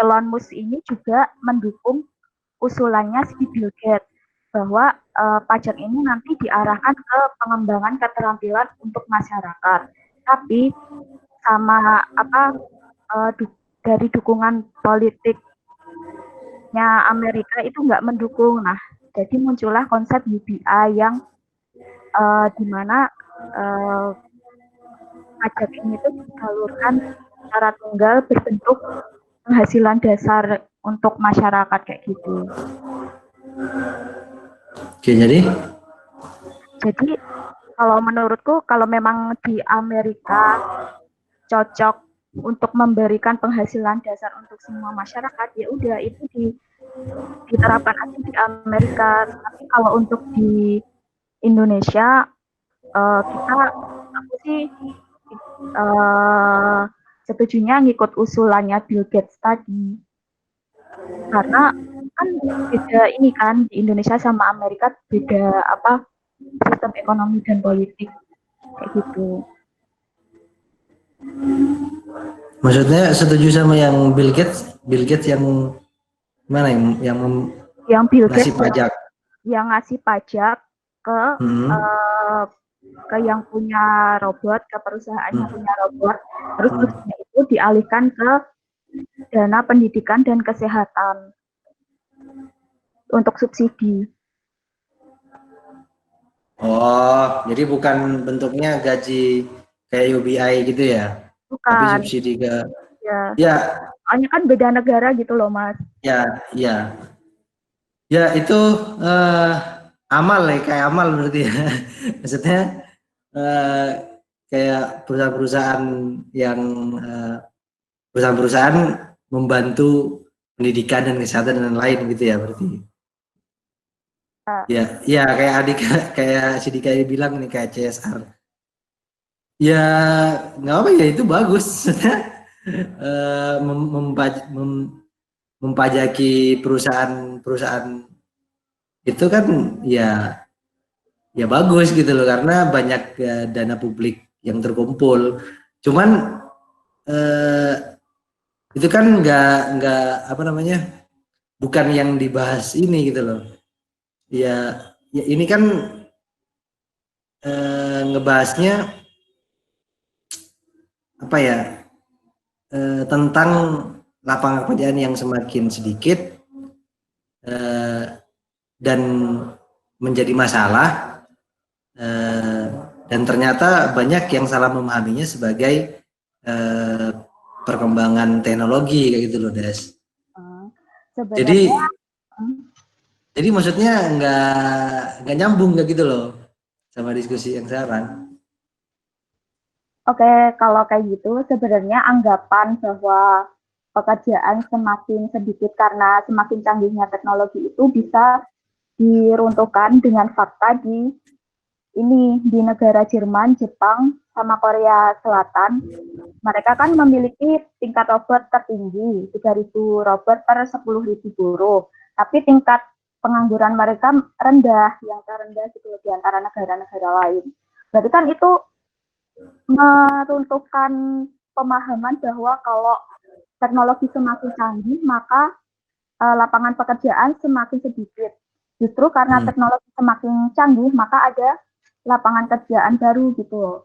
Elon Musk ini juga mendukung usulannya si Bill Gates bahwa pajak ini nanti diarahkan ke pengembangan keterampilan untuk masyarakat. Tapi sama dari dukungan politiknya Amerika itu nggak mendukung. Nah, jadi muncullah konsep UBI yang di mana pajak ini tuh disalurkan secara tunggal berbentuk penghasilan dasar untuk masyarakat kayak gitu. Oke, jadi kalau menurutku kalau memang di Amerika cocok untuk memberikan penghasilan dasar untuk semua masyarakat, ya udah itu diterapkan aja di Amerika. Tapi kalau untuk di Indonesia aku sih setujunya ngikut usulannya Bill Gates tadi, karena kan beda ini kan, di Indonesia sama Amerika beda sistem ekonomi dan politik kayak gitu. maksudnya setuju sama yang Bill Gates yang mana yang Bill ngasih Gates pajak yang ngasih pajak ke yang punya robot, ke perusahaan yang punya robot, terus itu dialihkan ke dana pendidikan dan kesehatan untuk subsidi. Oh, jadi bukan bentuknya gaji kayak UBI gitu ya? Bukan. Tapi subsidi ke ya. Soalnya kan beda negara gitu loh, Mas. Ya itu amal ya, kayak amal berarti ya. Maksudnya kayak perusahaan-perusahaan yang perusahaan-perusahaan membantu pendidikan dan kesehatan dan lain gitu ya berarti. Ya kayak si Dika bilang nih, kayak CSR. Ya nggak apa ya, itu bagus. Mempajaki perusahaan itu kan ya bagus gitu loh, karena banyak dana publik yang terkumpul. Cuman itu kan nggak bukan yang dibahas ini gitu loh. Ya ini kan ngebahasnya tentang lapangan pekerjaan yang semakin sedikit dan menjadi masalah, dan ternyata banyak yang salah memahaminya sebagai perkembangan teknologi kayak gitu loh, Des. Jadi maksudnya nggak nyambung kayak gitu loh sama diskusi yang sekarang. Oke, kalau kayak gitu sebenarnya anggapan bahwa pekerjaan semakin sedikit karena semakin canggihnya teknologi itu bisa diruntuhkan dengan fakta di negara Jerman, Jepang, sama Korea Selatan. Mereka kan memiliki tingkat robot tertinggi, 3.000 robot per 10.000 buruh. Tapi tingkat pengangguran mereka rendah, yang terendah gitu di antara negara-negara lain. Berarti kan itu meruntuhkan pemahaman bahwa kalau teknologi semakin canggih, maka lapangan pekerjaan semakin sedikit. Justru karena teknologi semakin canggih, maka ada lapangan kerjaan baru gitu.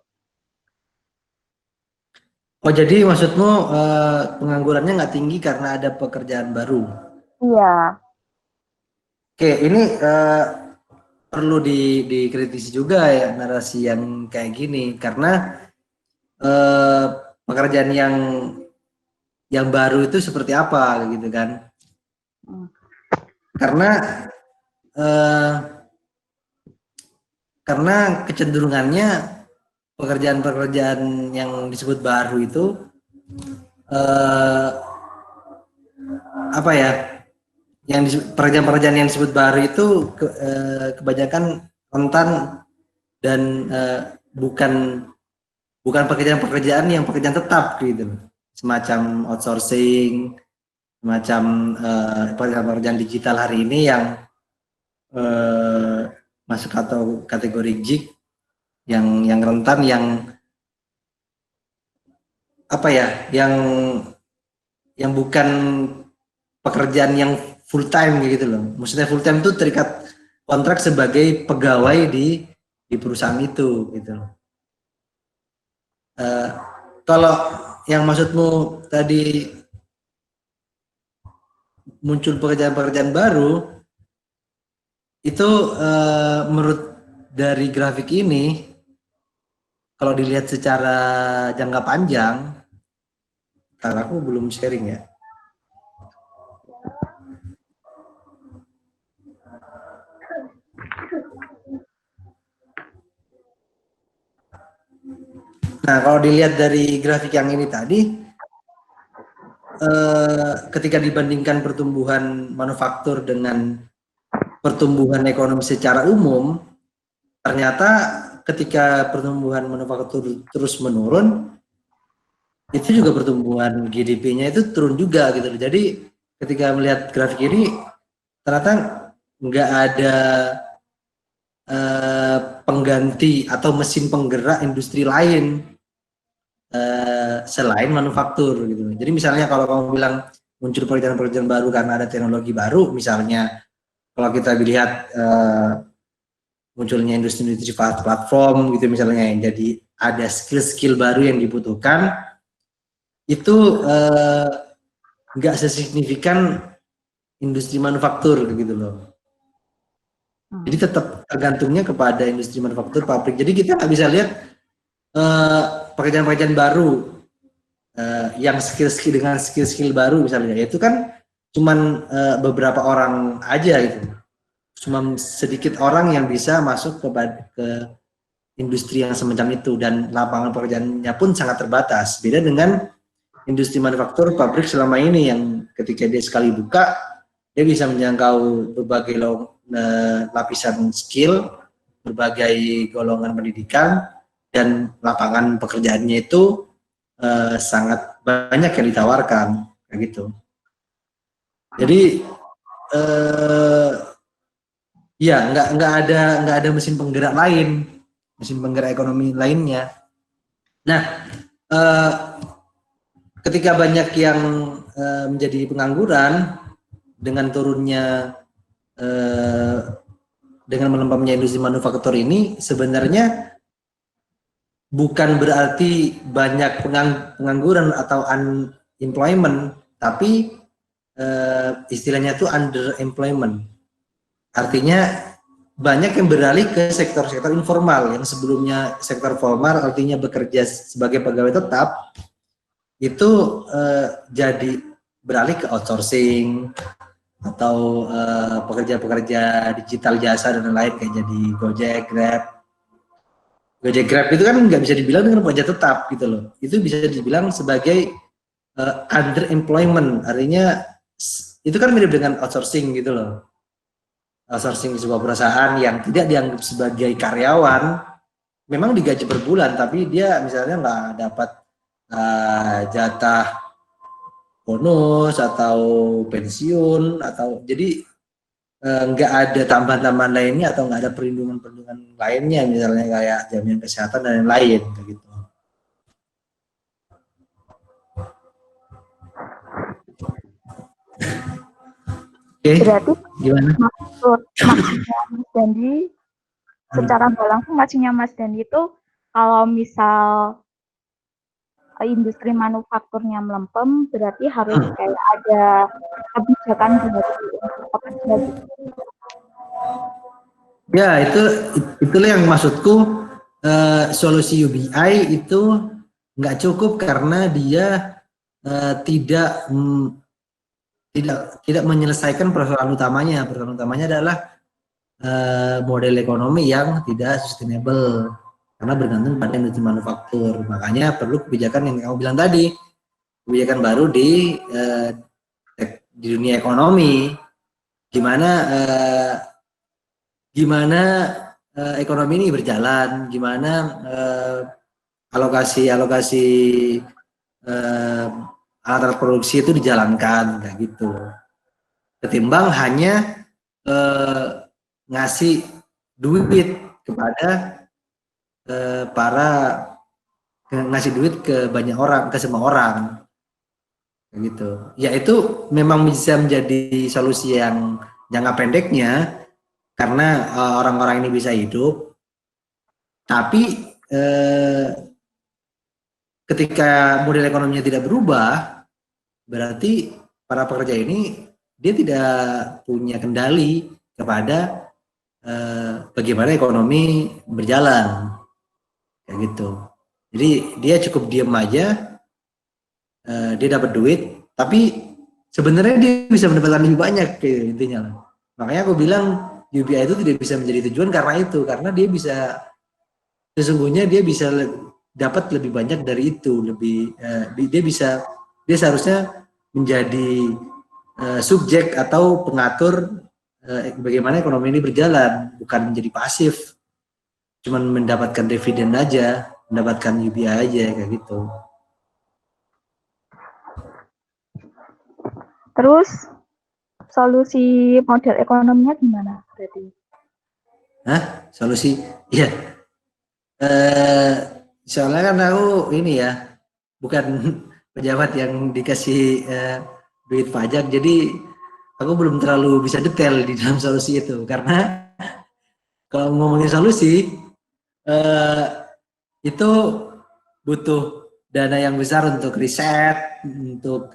Oh, jadi maksudmu penganggurannya nggak tinggi karena ada pekerjaan baru? Iya. Oke, ini perlu dikritisi juga ya narasi yang kayak gini, karena pekerjaan yang baru itu seperti apa gitu kan? Karena kecenderungannya pekerjaan-pekerjaan yang disebut baru itu pekerjaan-pekerjaan yang disebut baru itu kebanyakan rentan dan bukan pekerjaan yang pekerjaan tetap gitu, semacam outsourcing, semacam pekerjaan digital hari ini yang masuk atau kategori gig, yang rentan, yang bukan pekerjaan yang full time gitu loh. Maksudnya full time itu terikat kontrak sebagai pegawai di perusahaan itu gitu. Kalau yang maksudmu tadi muncul pekerjaan-pekerjaan baru, itu menurut dari grafik ini, kalau dilihat secara jangka panjang, karena aku belum sharing ya. Nah, kalau dilihat dari grafik yang ini tadi, ketika dibandingkan pertumbuhan manufaktur dengan pertumbuhan ekonomi secara umum, ternyata ketika pertumbuhan manufaktur terus menurun, itu juga pertumbuhan GDP-nya itu turun juga gitu. Jadi ketika melihat grafik ini, ternyata nggak ada pengganti atau mesin penggerak industri lain selain manufaktur gitu. Jadi misalnya kalau kamu bilang muncul pekerjaan-pekerjaan baru karena ada teknologi baru, misalnya kalau kita lihat munculnya industri-industri platform gitu misalnya, yang jadi ada skill-skill baru yang dibutuhkan, itu nggak sesignifikan industri manufaktur gitu loh. Jadi tetap tergantungnya kepada industri manufaktur pabrik. Jadi kita nggak bisa lihat pekerjaan-pekerjaan baru yang skill-skill dengan skill-skill baru misalnya, itu kan cuman beberapa orang aja gitu. Cuma sedikit orang yang bisa masuk ke industri yang semacam itu, dan lapangan pekerjaannya pun sangat terbatas. Beda dengan industri manufaktur pabrik selama ini yang ketika dia sekali buka, dia bisa menjangkau berbagai lapisan skill, berbagai golongan pendidikan, dan lapangan pekerjaannya itu sangat banyak yang ditawarkan kayak gitu. Jadi ya nggak ada mesin penggerak lain, mesin penggerak ekonomi lainnya. Nah, ketika banyak yang menjadi pengangguran dengan turunnya dengan melempamnya industri manufaktur ini, sebenarnya bukan berarti banyak pengangguran atau unemployment, tapi istilahnya itu underemployment. Artinya banyak yang beralih ke sektor-sektor informal yang sebelumnya sektor formal, artinya bekerja sebagai pegawai tetap, itu jadi beralih ke outsourcing atau pekerja-pekerja digital jasa dan lain-lain, kayak jadi Gojek, Grab. Gojek, Grab itu kan nggak bisa dibilang dengan pekerja tetap gitu loh. Itu bisa dibilang sebagai underemployment, artinya itu kan mirip dengan outsourcing gitu loh. Outsourcing sebuah perusahaan yang tidak dianggap sebagai karyawan, memang digaji per bulan, tapi dia misalnya nggak dapat jatah bonus atau pensiun, atau jadi nggak ada tambahan-tambahan lainnya atau nggak ada perlindungan-perlindungan lainnya, misalnya kayak jaminan kesehatan dan lain-lain gitu. Oke, Berarti gimana? maksudnya Mas Dandi, secara nggak langsung maksudnya Mas Dandi itu kalau misal industri manufakturnya melempem, berarti harus kayak ada kebijakan dari pekerja gitu. Ya, itulah yang maksudku, solusi UBI itu nggak cukup karena dia tidak menyelesaikan persoalan utamanya. Persoalan utamanya adalah model ekonomi yang tidak sustainable karena bergantung pada industri manufaktur. Makanya perlu kebijakan yang kamu bilang tadi, kebijakan baru di dunia ekonomi, gimana ekonomi ini berjalan, gimana alokasi alat produksi itu dijalankan kayak gitu, ketimbang hanya ngasih duit kepada ngasih duit ke banyak orang, ke semua orang gitu. Ya itu memang bisa menjadi solusi yang jangka pendeknya, karena orang-orang ini bisa hidup, tapi ketika model ekonominya tidak berubah, berarti para pekerja ini dia tidak punya kendali kepada bagaimana ekonomi berjalan, kayak gitu. Jadi dia cukup diam aja, dia dapat duit, tapi sebenarnya dia bisa mendapatkan lebih banyak, kayak intinya. Makanya aku bilang UBI itu tidak bisa menjadi tujuan karena dia bisa, sesungguhnya dia bisa dapat lebih banyak dari itu, dia seharusnya menjadi subjek atau pengatur bagaimana ekonomi ini berjalan, bukan menjadi pasif, cuman mendapatkan dividen aja, mendapatkan UBI aja, kayak gitu. Terus solusi model ekonominya gimana berarti? Solusi? Iya. Soalnya kan aku ini ya, bukan pejabat yang dikasih duit pajak, jadi aku belum terlalu bisa detail di dalam solusi itu, karena kalau ngomongin solusi itu butuh dana yang besar untuk riset, untuk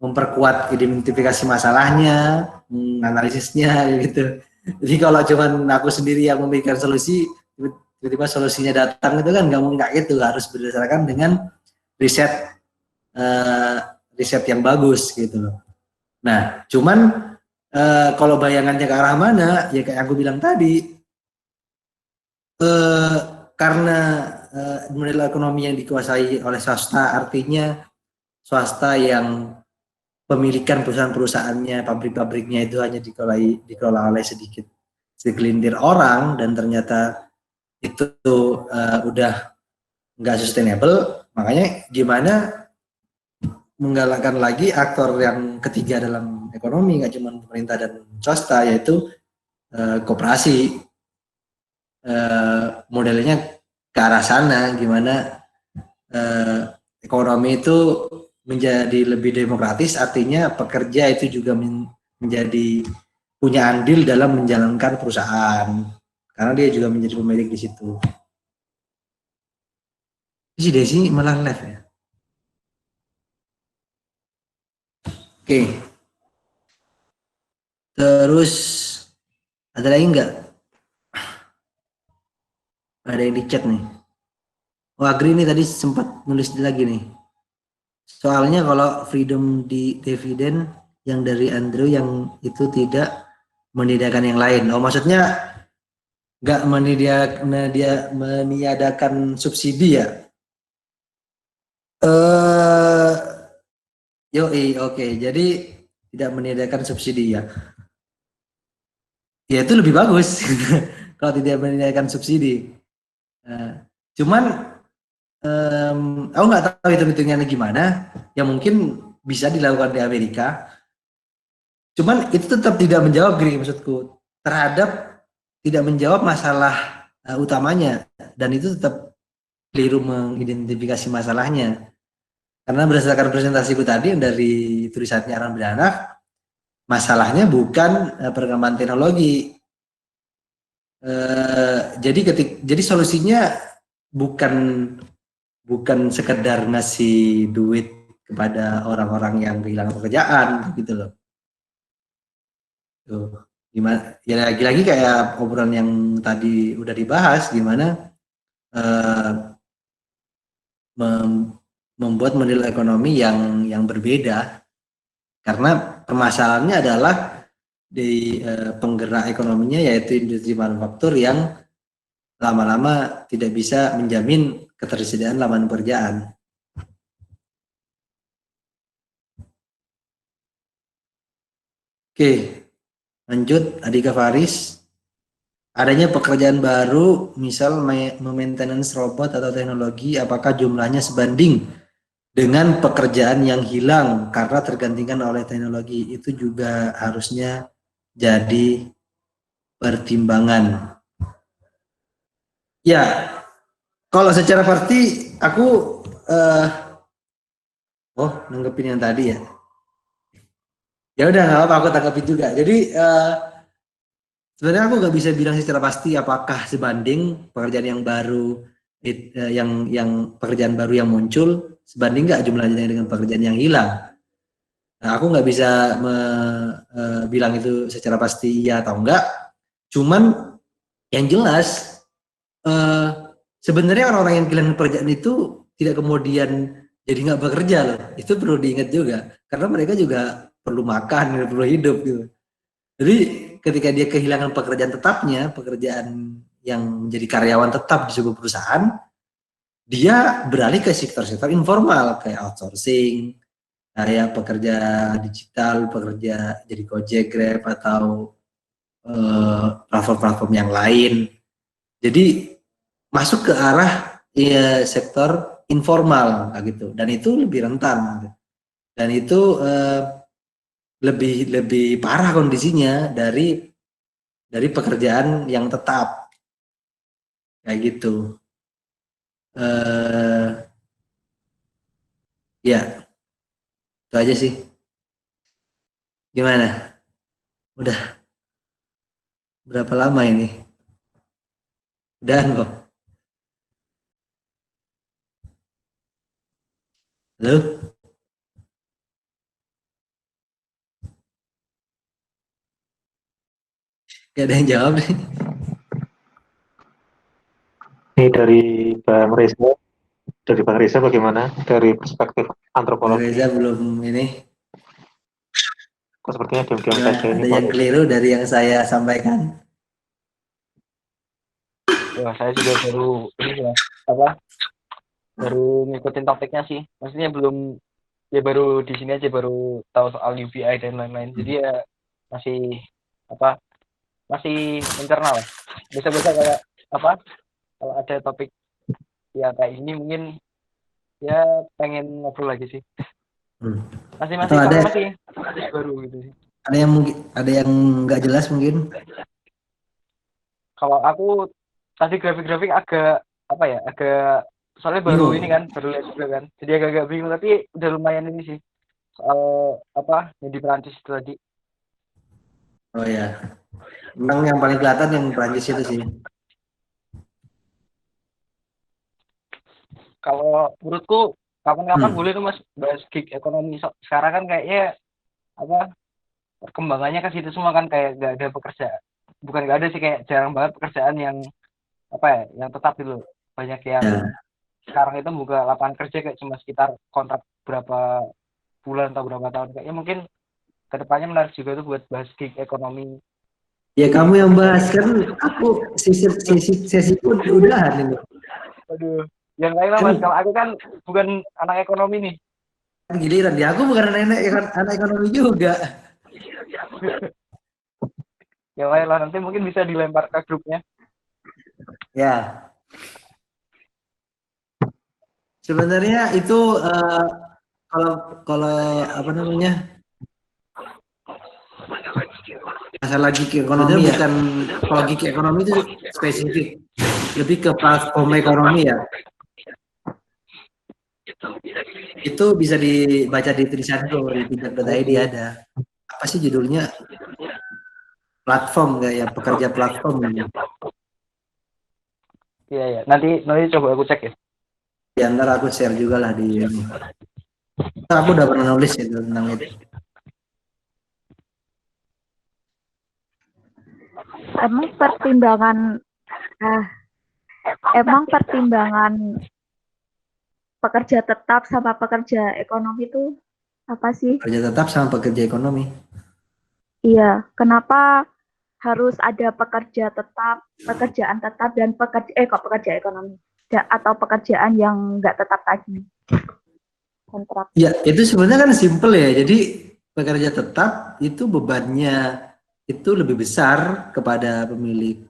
memperkuat identifikasi masalahnya, menganalisisnya, gitu. Jadi kalau cuman aku sendiri yang memberikan solusi, tiba-tiba solusinya datang, itu kan nggak mungkin kayak gitu, harus berdasarkan dengan riset riset yang bagus gitu loh. Nah, cuman kalau bayangannya ke arah mana, ya kayak aku bilang tadi, karena model ekonomi yang dikuasai oleh swasta, artinya swasta yang pemilikan perusahaan-perusahaannya, pabrik-pabriknya itu hanya dikelola oleh segelintir orang, dan ternyata itu udah nggak sustainable. Makanya gimana menggalakkan lagi aktor yang ketiga dalam ekonomi, nggak cuma pemerintah dan swasta, yaitu koperasi. Modelnya ke arah sana, gimana ekonomi itu menjadi lebih demokratis, artinya pekerja itu juga menjadi punya andil dalam menjalankan perusahaan, karena dia juga menjadi pemilik di situ. Si Desi malah live ya. Oke. Terus ada lagi nggak? Ada yang di chat nih. Oh, Agri nih tadi sempat nulis lagi nih. Soalnya kalau freedom di dividen yang dari Andrew yang itu tidak meniadakan yang lain. Oh, maksudnya nggak meniadakan subsidi ya? Oke. Jadi tidak meniadakan subsidi ya. Ya itu lebih bagus kalau tidak meniadakan subsidi. Cuman aku nggak tahu hitung-hitungannya gimana. Ya mungkin bisa dilakukan di Amerika. Cuman itu tetap tidak menjawab, Gri, maksudku, terhadap tidak menjawab masalah utamanya, dan itu tetap keliru mengidentifikasi masalahnya. Karena berdasarkan presentasiku tadi yang dari tulisannya Aran Beranak, masalahnya bukan perkembangan teknologi. Jadi solusinya bukan sekedar ngasih duit kepada orang-orang yang kehilangan pekerjaan, gitu loh. Tuh, gimana? Ya lagi-lagi kayak obrolan yang tadi udah dibahas, gimana membuat model ekonomi yang berbeda, karena permasalahannya adalah di penggerak ekonominya, yaitu industri manufaktur yang lama-lama tidak bisa menjamin ketersediaan lapangan pekerjaan. Oke, lanjut. Adika Faris, adanya pekerjaan baru, misal maintenance robot atau teknologi, apakah jumlahnya sebanding dengan pekerjaan yang hilang karena tergantikan oleh teknologi? Itu juga harusnya jadi pertimbangan. Ya, kalau secara pasti aku nanggepin yang tadi ya. Ya udah, nggak apa-apa, aku tanggapin juga. Jadi Sebenarnya aku nggak bisa bilang secara pasti apakah sebanding pekerjaan yang baru, yang pekerjaan baru yang muncul sebanding nggak jumlahnya dengan pekerjaan yang hilang. Nah, aku nggak bisa bilang itu secara pasti iya atau enggak. Cuman yang jelas sebenarnya orang-orang yang kehilangan pekerjaan itu tidak kemudian jadi nggak bekerja loh. Itu perlu diingat juga karena mereka juga perlu makan, perlu hidup gitu. Jadi ketika dia kehilangan pekerjaan tetapnya, pekerjaan yang menjadi karyawan tetap di sebuah perusahaan, dia beralih ke sektor-sektor informal kayak outsourcing, kayak pekerja digital, pekerja jadi Gojek, Grab atau platform-platform yang lain. Jadi masuk ke arah ya, sektor informal gitu, dan itu lebih rentan, dan itu lebih parah kondisinya dari pekerjaan yang tetap kayak gitu. Ya itu aja sih. Gimana? Udah berapa lama ini? Udahan kok. Halo? Gak ada yang jawab nih. Ini dari Bang Reza bagaimana dari perspektif antropologi? Reza belum ini. Kok sepertinya diam-diam saja ini. Ada yang keliru dari yang saya sampaikan? Wah, saya juga baru ini ya, baru ngikutin topiknya sih. Maksudnya baru di sini aja baru tahu soal UBI dan lain-lain. Jadi ya masih internal. Bisa-bisa kayak kalau ada topik ya kayak ini mungkin ya pengen ngobrol lagi sih. Masih baru gitu sih. Ada yang nggak jelas mungkin. Kalau aku tadi grafik-grafik agak soalnya baru ini kan, baru lihat juga kan. Jadi agak bingung, tapi udah lumayan ini sih. Soal yang di Perancis itu tadi. Oh ya. Memang yang paling kelihatan yang Perancis itu sih. Kalau menurutku kapan-kapan boleh tuh Mas bahas gig ekonomi. Sekarang kan kayaknya perkembangannya ke situ semua kan, kayak nggak ada pekerjaan. Bukan nggak ada sih, kayak jarang banget pekerjaan yang yang tetap gitu. Banyak yang sekarang itu buka lapangan kerja kayak cuma sekitar kontrak berapa bulan atau berapa tahun. Kayaknya mungkin kedepannya menarik juga tuh buat bahas gig ekonomi. Ya kamu yang bahas kan, aku sesi pun udahan ini. Aduh, yang lain lah Mas. Kalau aku kan bukan anak ekonomi nih. Giliran dia, aku bukan anak ekonomi juga. Yang lain lah, nanti mungkin bisa dilempar ke grupnya. Ya. Sebenarnya itu kalau apa namanya, masalah gig ekonomi ya, bukan, kalau gig ekonomi itu spesifik lebih ke platform ekonomi ya. Itu bisa dibaca di tulisanku di Pijak.id ada. Apa sih judulnya? Platform kayak ya, pekerja platform. Iya. Nanti coba aku cek ya. Ya, ntar aku share juga lah di ini. Aku udah pernah nulis ya tentang itu. Emang pertimbangan pekerja tetap sama pekerja ekonomi itu apa sih? Pekerja tetap sama pekerja ekonomi. Iya, kenapa harus ada pekerjaan tetap dan pekerja ekonomi atau pekerjaan yang nggak tetap tadi, kontrak? Ya, itu sebenarnya kan simple ya. Jadi pekerja tetap itu bebannya itu lebih besar kepada pemilik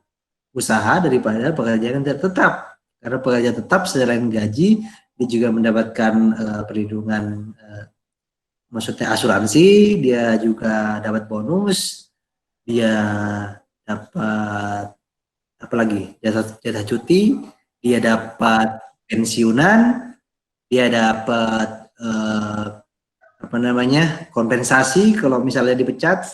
usaha daripada pekerja yang tidak tetap. Karena pekerja tetap selain gaji, dia juga mendapatkan perlindungan, maksudnya asuransi, dia juga dapat bonus, dia dapat apa lagi, jatah cuti, dia dapat pensiunan, dia dapat kompensasi kalau misalnya dipecat.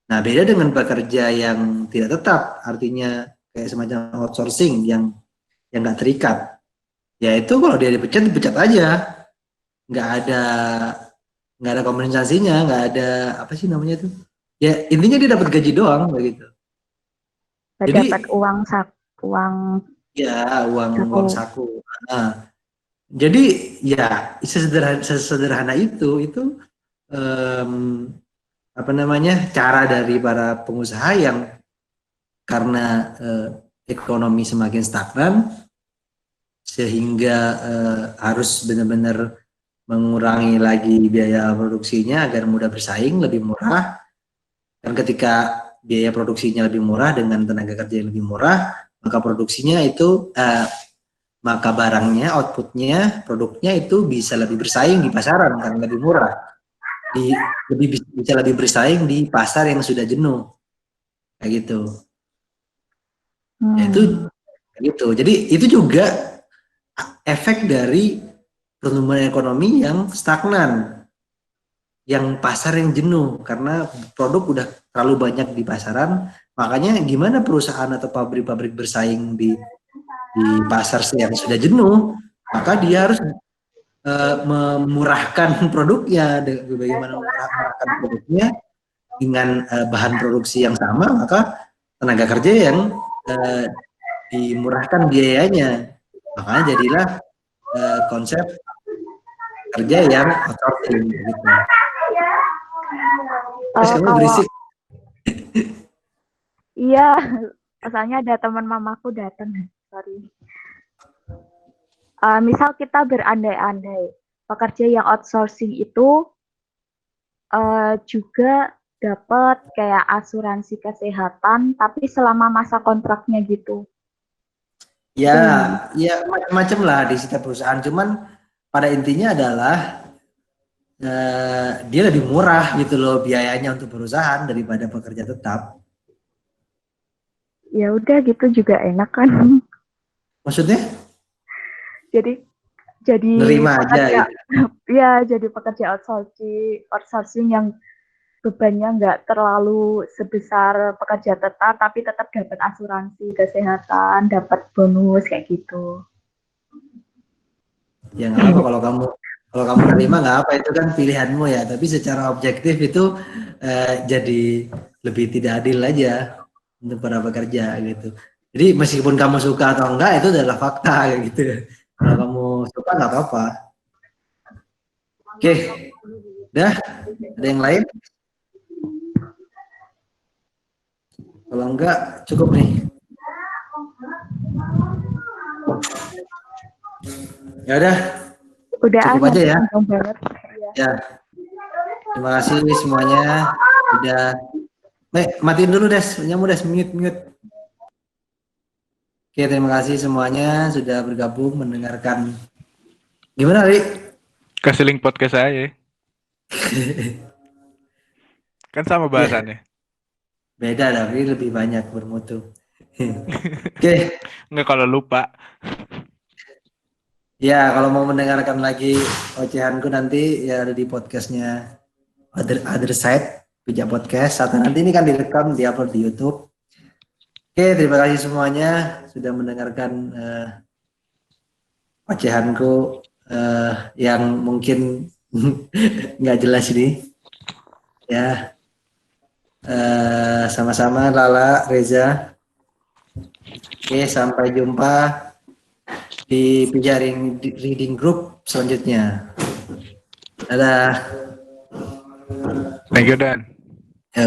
Nah, beda dengan pekerja yang tidak tetap, artinya kayak semacam outsourcing yang nggak terikat. Ya itu kalau dia dipecat aja, nggak ada kompensasinya, nggak ada apa sih namanya tuh. Ya intinya dia dapat gaji doang begitu. Jadi dapat uang ya uang saku. Nah, jadi ya sesederhana itu apa namanya cara dari para pengusaha yang karena ekonomi semakin stagnan sehingga harus benar-benar mengurangi lagi biaya produksinya agar mudah bersaing, lebih murah. Dan ketika biaya produksinya lebih murah dengan tenaga kerja yang lebih murah, maka produksinya itu maka barangnya, outputnya, produknya itu bisa lebih bersaing di pasaran karena lebih murah. Bisa lebih bersaing di pasar yang sudah jenuh. Kayak gitu. Ya, itu gitu. Jadi itu juga efek dari pertumbuhan ekonomi yang stagnan, yang pasar yang jenuh karena produk udah terlalu banyak di pasaran. Makanya gimana perusahaan atau pabrik-pabrik bersaing di pasar yang sudah jenuh, maka dia harus memurahkan produknya. Bagaimana memurahkan produknya dengan bahan produksi yang sama, maka tenaga kerja yang dimurahkan biayanya. Makanya jadilah konsep kerja yang outsourcing gitu. Kamu berisik. Iya, asalnya ada teman mamaku datang. Sorry. Misal kita berandai-andai, pekerja yang outsourcing itu juga dapat kayak asuransi kesehatan, tapi selama masa kontraknya gitu. Ya, ya macam-macam lah di setiap perusahaan. Cuman pada intinya adalah dia lebih murah gitu loh biayanya untuk perusahaan daripada pekerja tetap. Ya udah gitu juga enak kan? Maksudnya? Jadi nerima aja gitu. Ya, jadi pekerja outsourcing yang bebannya nggak terlalu sebesar pekerja tetap, tapi tetap dapat asuransi kesehatan, dapat bonus kayak gitu. Ya nggak apa kalau kamu nerima nggak apa, itu kan pilihanmu ya. Tapi secara objektif itu jadi lebih tidak adil aja untuk para pekerja gitu. Jadi meskipun kamu suka atau enggak itu adalah fakta gitu. Kalau kamu suka nggak apa-apa. Oke, udah ada yang lain? Kalau enggak cukup nih. Ya udah. Cukup aja ya. Ya. Terima kasih semuanya. Udah. Matiin dulu Des. Mute. Oke, terima kasih semuanya sudah bergabung mendengarkan. Gimana, Ri? Kasih link podcast saya. Kan sama bahasannya. Beda tapi lebih banyak bermutu. Oke. Enggak kalau lupa. Ya, kalau mau mendengarkan lagi ocehanku nanti ya ada di podcastnya Other Side Pijak Podcast. Atau nanti ini kan direkam, diupload di YouTube. Oke, terima kasih semuanya sudah mendengarkan ocehanku yang mungkin nggak jelas ini. Ya, sama-sama Lala, Reza. Oke, sampai jumpa di Pijak Reading Group selanjutnya. Dadah. Thank you, Dan. Ya.